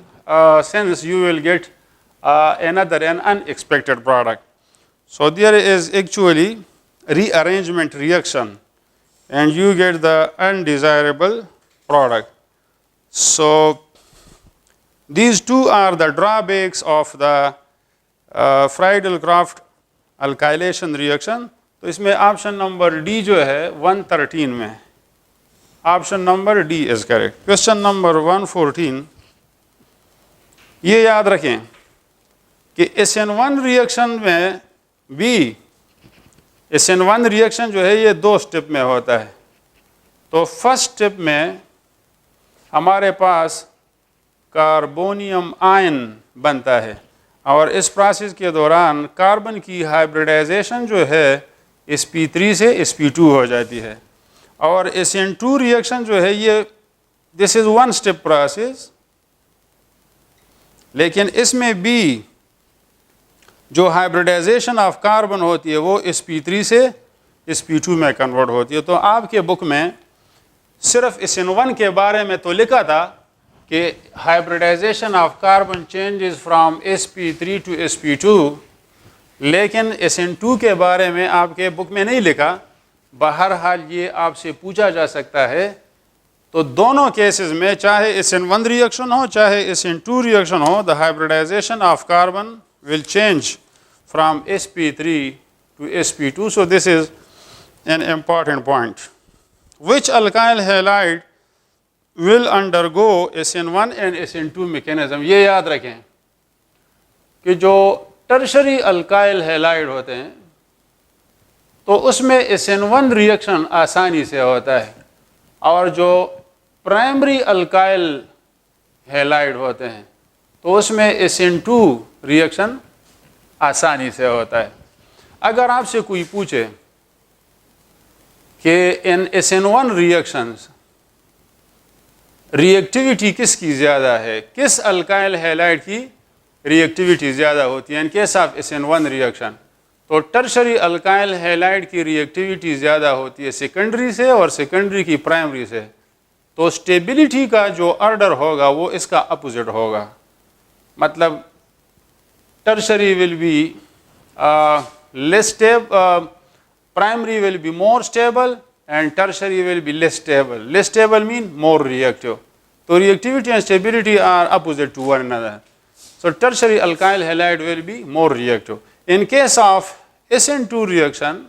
sense you will get another and unexpected product. So there is actually rearrangement reaction and you get the undesirable product. So these two are the drawbacks of the Friedel-Crafts alkylation reaction. तो इसमें option number D जो है 113 में, option number D is correct. Question number 114, ये याद रखें कि SN1 reaction में भी, SN1 रिएक्शन जो है ये दो स्टेप में होता है। तो फर्स्ट स्टेप में हमारे पास कार्बोनियम आयन बनता है और इस प्रोसेस के दौरान कार्बन की हाइब्रिडाइजेशन जो है sp3 से sp2 हो जाती है, और SN2 रिएक्शन जो है ये this is one step process, लेकिन इसमें भी जो हाइब्रिडाइजेशन ऑफ कार्बन होती है वो sp3 से sp2 में कन्वर्ट होती है। तो आपके बुक में सिर्फ SN1 के बारे में तो लिखा था कि hybridisation of carbon changes from sp3 to sp2, लेकिन SN2 के बारे में आपके बुक में नहीं लिखा। बहरहाल ये आपसे पूछा जा सकता है, तो दोनों केसेस में चाहे SN1 रिएक्शन हो चाहे SN2 रिएक्शन हो, the hybridisation of carbon will change from sp3 to sp2. So this is an important point. Which alkyl halide will undergo SN1 and SN2 mechanism? ये याद रखें कि जो टर्शरी अल्काइल हैलाइड होते हैं तो उसमें SN1 रिएक्शन आसानी से होता है, और जो प्राइमरी अल्काइल हैलाइड होते हैं तो उसमें SN2 रिएक्शन आसानी से होता है। अगर आपसे कोई पूछे कि इन SN1 रिएक्शंस रिएक्टिविटी किसकी ज़्यादा है, किस अल्काइल हैलाइड की रिएक्टिविटी ज़्यादा होती है in case of SN1 reaction, तो टर्शरी अल्काइल हैलाइड की रिएक्टिविटी ज़्यादा होती है सेकेंडरी से और सेकेंडरी की प्राइमरी से। तो स्टेबिलिटी का जो ऑर्डर होगा वो इसका अपोजिट होगा, मतलब tertiary will be less stable, primary will be more stable and tertiary will be less stable. Less stable mean more reactive. So reactivity and stability are opposite to one another. So tertiary alkyl halide will be more reactive. In case of SN2 reaction,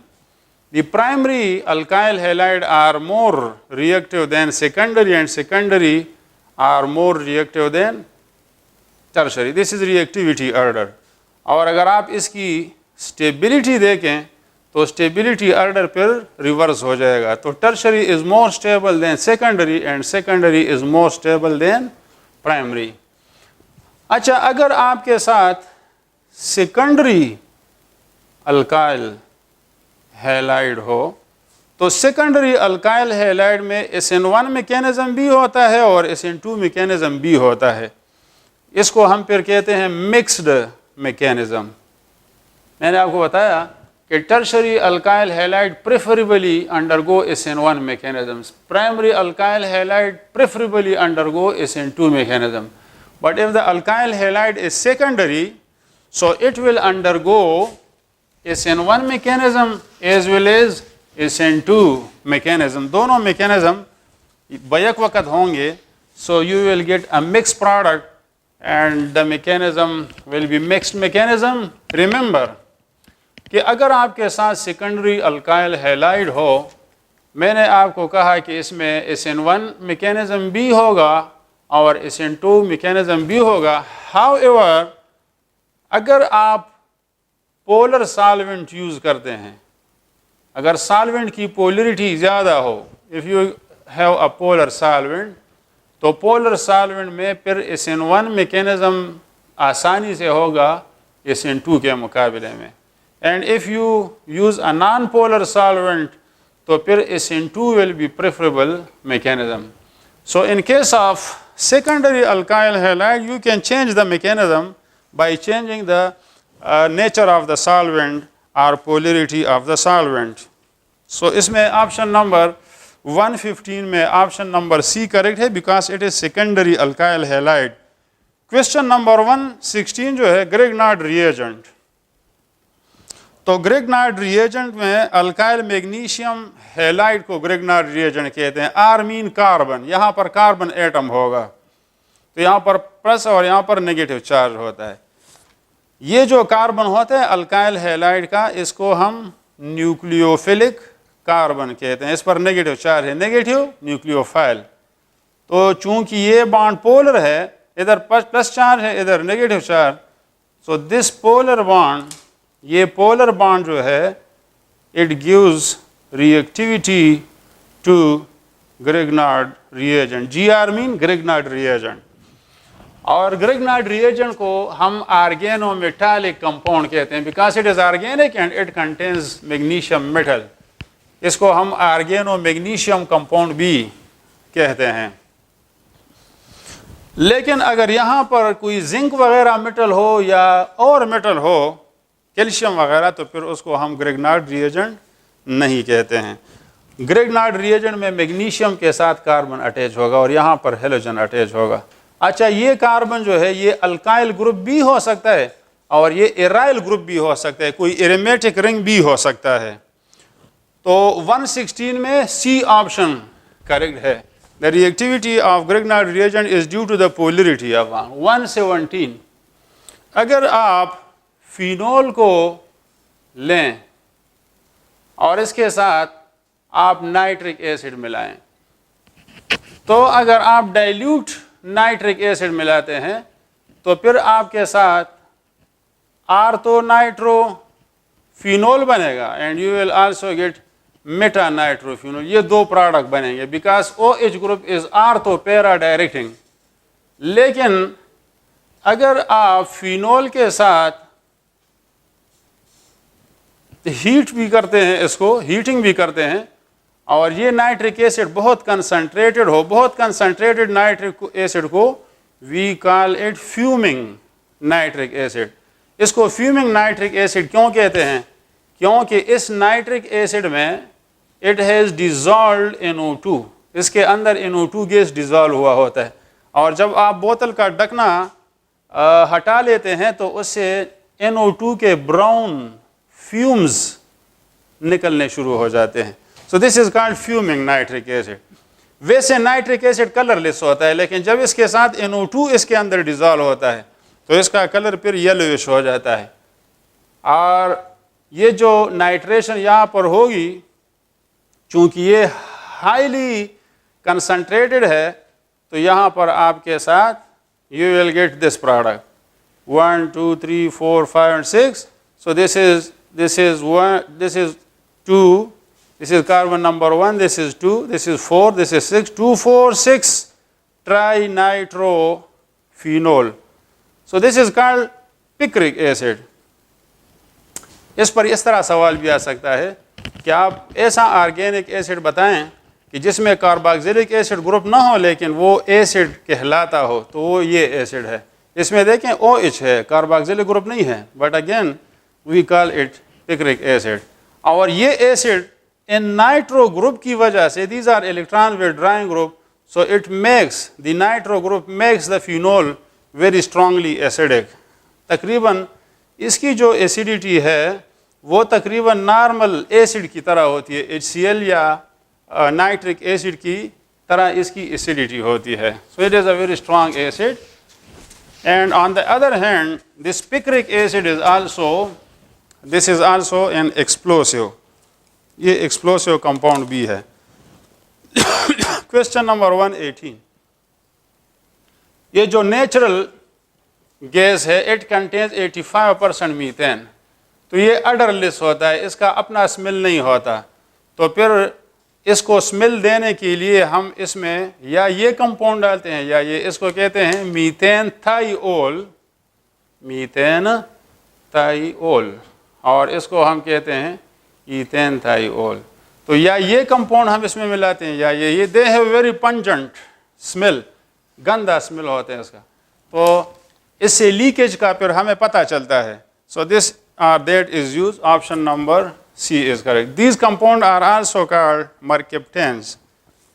the primary alkyl halide are more reactive than secondary and secondary are more reactive than tertiary. This is reactivity order. और अगर आप इसकी stability देखें तो stability order पर reverse हो जाएगा. तो tertiary is more stable then secondary and secondary is more stable then primary. अच्छा, अगर आपके साथ सेकेंडरी अल्काइल हैलाइड हो तो सेकेंडरी अल्काइल हैलाइड में SN1 मैकेनिज्म भी होता है और SN2 मैकेनिज्म भी होता है. इसको हम फिर कहते हैं मिक्स्ड मैकेनिज्म. मैंने आपको बताया कि tertiary alkyl halide preferably undergo SN1 mechanisms, primary alkyl halide preferably undergo SN2 mechanism. But if the alkyl halide is secondary, so it will undergo SN1 mechanism as well as SN2 mechanism. दोनों mechanism back वक़्त होंगे, so you will get a mixed product and the mechanism will be mixed mechanism. Remember कि अगर आपके साथ secondary alkyl halide हो, मैंने आपको कहा कि इसमें SN1 मैकेनिज्म भी होगा और SN2 मैकेनिज्म भी होगा. हाउएवर अगर आप पोलर सॉल्वेंट यूज़ करते हैं, अगर सॉल्वेंट की पोलरिटी ज़्यादा हो, if you have a polar solvent, तो पोलर सॉल्वेंट में फिर SN1 मैकेनिज्म आसानी से होगा SN2 के मुकाबले में. And if you use a non-polar solvent, तो फिर SN2 will be preferable mechanism. So in case of secondary alkyl halide, you can change the mechanism by changing the nature of the solvent or polarity of the solvent. So इसमें option number 115 में option number C correct है because it is secondary alkyl halide. Question number 116 जो है Grignard reagent. तो Grignard reagent में alkyl magnesium halide को Grignard reagent कहते हैं. आर मीन कार्बन, यहाँ पर कार्बन एटम होगा तो यहाँ पर प्लस और यहाँ पर नेगेटिव चार्ज होता है. ये जो कार्बन होता है अल्काइल हैलाइड का, इसको हम न्यूक्लियोफिलिक कार्बन कहते हैं. इस पर नेगेटिव चार्ज है, नेगेटिव न्यूक्लियोफाइल. तो चूंकि ये बॉन्ड पोलर है, इधर प्लस चार्ज है इधर negative charge, so this polar bond, ये पोलर बॉन्ड जो है, it gives reactivity to Grignard reagent. GR mean Grignard reagent. और ग्रिग्नार्ड रिएजेंट को हम ऑर्गेनोमेटालिक कंपाउंड कहते हैं because it is organic and it contains magnesium metal. इसको हम ऑर्गेनो मैग्नीशियम कंपाउंड भी कहते हैं. लेकिन अगर यहाँ पर कोई जिंक वगैरह मेटल हो या और मेटल हो, कैल्शियम वगैरह, तो फिर उसको हम ग्रिग्नार्ड रिएजेंट नहीं कहते हैं. ग्रिग्नार्ड रिएजेंट में मैग्नीशियम के साथ कार्बन अटैच होगा और यहाँ पर हेलोजन अटैच होगा. अच्छा, ये कार्बन जो है ये अल्काइल ग्रुप भी हो सकता है और ये एराइल ग्रुप भी हो सकता है, कोई एरोमेटिक रिंग भी हो सकता है. तो 116 में C ऑप्शन करेक्ट है. The reactivity of Grignard reagent is due to the polarity of 117. अगर आप फिनोल को लें और इसके साथ आप नाइट्रिक एसिड मिलाएं, तो अगर आप डाइल्यूट नाइट्रिक एसिड मिलाते हैं तो फिर आपके साथ आर्थो नाइट्रो फिनोल बनेगा and you will also get Meta nitrophenol. ये दो प्रोडक्ट बनेंगे because OH group is ortho para directing. लेकिन अगर आप फिनोल के साथ हीट भी करते हैं, इसको हीटिंग भी करते हैं, और ये नाइट्रिक एसिड बहुत कंसंट्रेटेड हो, बहुत कंसंट्रेटेड नाइट्रिक एसिड को we call it fuming nitric acid. इसको फ्यूमिंग नाइट्रिक एसिड क्यों कहते हैं? क्योंकि इस नाइट्रिक एसिड में इट हैज़ डिज़ोल्व्ड NO2. इसके अंदर NO2 गैस डिज़ोल्व हुआ होता है और जब आप बोतल का ढकना हटा लेते हैं तो उससे NO2 के ब्राउन फ्यूम्स निकलने शुरू हो जाते हैं। सो this is called fuming nitric acid. वैसे नाइट्रिक एसिड कलरलेस होता है, लेकिन जब इसके साथ NO2 इसके अंदर डिज़ोल्व होता है तो इसका कलर फिर येलोइश हो जाता है। और ये जो नाइट्रेशन यहाँ पर होगी, चूँकि ये हाईली कंसनट्रेटेड है, तो यहाँ पर आपके साथ you will get this product 1 2 3 4 5 and 6. So this is 1, this is 2, this is carbon number 1, this is 2, this is 4, this is 6, 2 4 6 trinitrophenol. So this is called picric acid. इस पर इस तरह सवाल भी आ सकता है कि आप ऐसा ऑर्गेनिक एसिड बताएं कि जिसमें कार्बोक्सिलिक एसिड ग्रुप ना हो लेकिन वो एसिड कहलाता हो, तो वो ये एसिड है। इसमें देखें OH है, कार्बोक्सिलिक ग्रुप नहीं है, but again we call it picric acid. और ये एसिड इन नाइट्रो ग्रुप की वजह से, these are electron withdrawing group, so it makes the nitro group makes the phenol very strongly acidic. तकरीबन इसकी जो एसिडिटी है वो तकरीबन नॉर्मल एसिड की तरह होती है, HCl या नाइट्रिक एसिड की तरह इसकी एसिडिटी होती है। So it is a very strong acid. And on the other hand, this picric acid is also an explosive. ये explosive compound भी है। Question number 118. ये जो natural gas है, it contains 85% मीथेन। तो ये odorless होता है, इसका अपना स्मेल नहीं होता। तो फिर इसको स्मेल देने के लिए हम इसमें या ये कंपाउंड डालते हैं या ये, इसको कहते हैं मीथेन थाइओल, और इसको हम कहते हैं ईथेन थाइओल। तो या ये कंपाउंड हम इसमें मिलाते हैं या ये they have very pungent smell, गंदा स्मेल होता है इसका। तो इससे लीकेज का फिर हमें पता चलता है। So this that is use, option number C is correct. These compounds are also called mercaptans.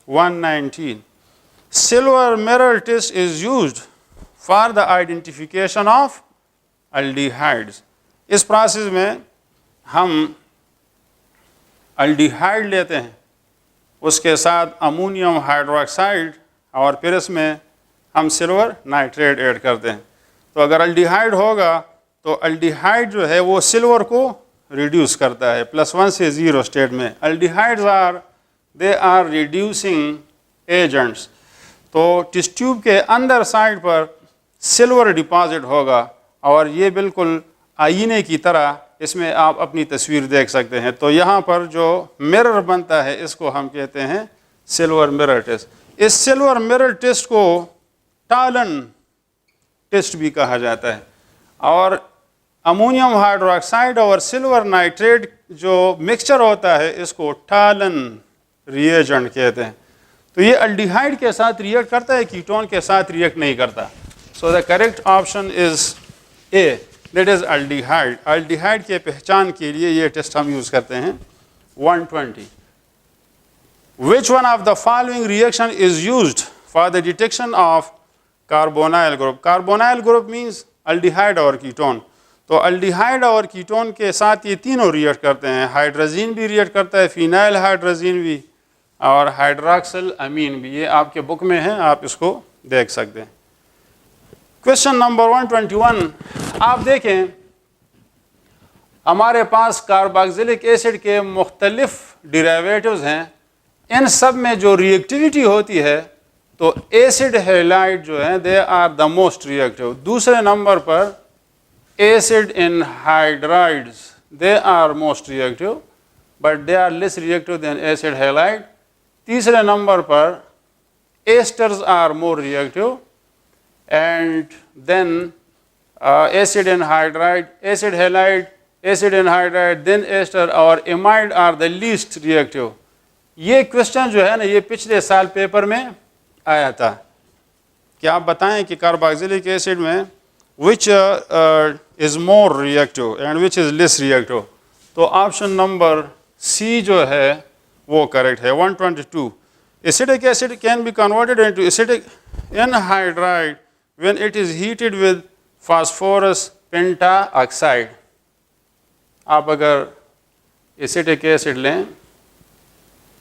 119. Silver mirror test is used for the identification of aldehydes. इस प्रोसेस में हम अल्डिहाइड लेते हैं, उसके साथ अमोनियम हाइड्रोक्साइड, और फिर इसमें हम सिल्वर नाइट्रेट ऐड करते हैं। तो अगर अल्डिहाइड होगा तो अल्डिहाइड जो है वो सिल्वर को रिड्यूस करता है +1 से 0 स्टेट में। Aldehydes they are reducing agents. तो टेस्ट ट्यूब के अंदर साइड पर सिल्वर डिपॉजिट होगा और ये बिल्कुल आईने की तरह इसमें आप अपनी तस्वीर देख सकते हैं। तो यहाँ पर जो मिरर बनता है इसको हम कहते हैं सिल्वर मिरर टेस्ट। इस सिल्वर मिरर टेस्ट को टालन टेस्ट भी कहा जाता है। और अमोनियम हाइड्रोक्साइड और सिल्वर नाइट्रेट जो मिक्सचर होता है इसको टालन रिएजेंट कहते हैं। तो ये अल्डिहाइड के साथ रिएक्ट करता है, कीटोन के साथ रिएक्ट नहीं करता। सो the correct option is a, that is aldehyde. Aldehyde के पहचान के लिए ये टेस्ट हम यूज़ करते हैं। 120. Which one of the following reaction is used for the detection of carbonyl group? Carbonyl group means aldehyde और कीटोन। तो अल्डिहाइड और कीटोन के साथ ये तीनों रिएक्ट करते हैं। हाइड्रोजीन भी रिएक्ट करता है, फिनाइल हाइड्रोजीन भी, और हाइड्रोक्सिल अमीन भी। ये आपके बुक में है, आप इसको देख सकते हैं। क्वेश्चन नंबर 121, आप देखें हमारे पास कार्बोक्सिलिक एसिड के मुख्तलिफ डेरिवेटिव्स हैं। इन सब में जो रिएक्टिविटी होती है तो एसिड हैलाइड जो है they are the most reactive. दूसरे नंबर पर acid anhydrides they are most reactive but they are less reactive than acid halide. तीसरे नंबर पर esters are more reactive and then acid anhydride, acid halide, acid anhydride, then ester और amide are the least reactive. ये question जो है ना ये पिछले साल पेपर में आया था कि आप बताएं कि कार्बोक्सिलिक एसिड में which is more reactive and which is less reactive. तो ऑप्शन नंबर सी जो है वो करेक्ट है। 122, acidic acid can be converted into acidic anhydride when it is heated with phosphorus pentoxide. आप अगर एसिटिक एसिड लें,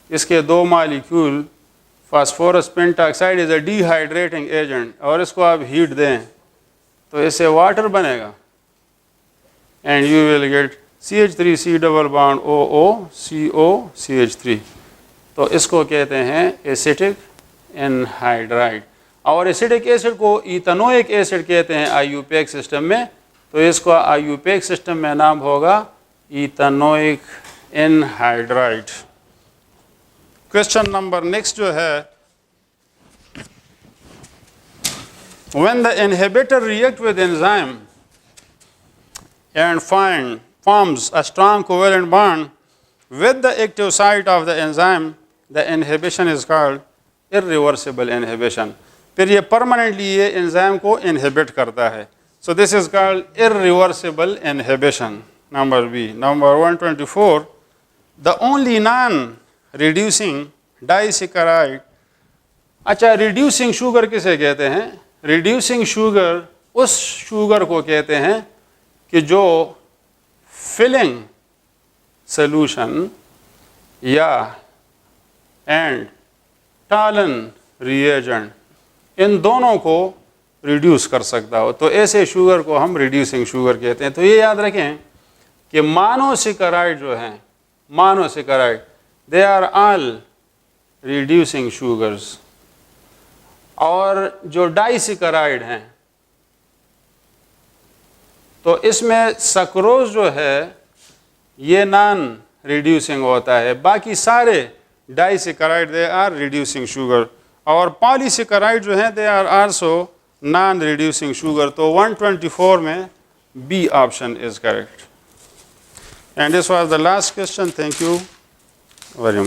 इसके 2 molecule phosphorus pentoxide is a dehydrating agent, और इसको आप हीट दें तो इससे वाटर बनेगा, and you will get CH3C double bond OOCOCH3। तो इसको कहते हैं एसिटिक एनहाइड्राइड। और एसिटिक एसिड को इथेनोइक एसिड कहते हैं IUPAC सिस्टम में, तो इसका IUPAC सिस्टम में नाम होगा ethanoic anhydride. Question number next जो है, when the inhibitor react with enzyme and forms a strong covalent bond with the active site of the enzyme, the inhibition is called irreversible inhibition। फिर ये permanently ये enzyme को inhibit करता है, so this is called irreversible inhibition। Number B, number 124, the only non-reducing disaccharide। अच्छा, reducing sugar किसे कहते हैं? reducing sugar उस शुगर को कहते हैं कि जो फिलिंग सॉल्यूशन या एंड टालन रिएजेंट इन दोनों को रिड्यूस कर सकता हो, तो ऐसे शुगर को हम रिड्यूसिंग शुगर कहते हैं। तो ये याद रखें कि मोनोसैकेराइड जो हैं, monosaccharide they are all reducing sugars, और जो डाइसैकेराइड हैं तो इसमें सक्रोज जो है ये नॉन रिड्यूसिंग होता है, बाकी सारे disaccharide they are reducing sugar, और पॉलीसैकेराइड जो हैं they are also non reducing sugar. तो 124 में B option is correct. And this was the last question. Thank you very much.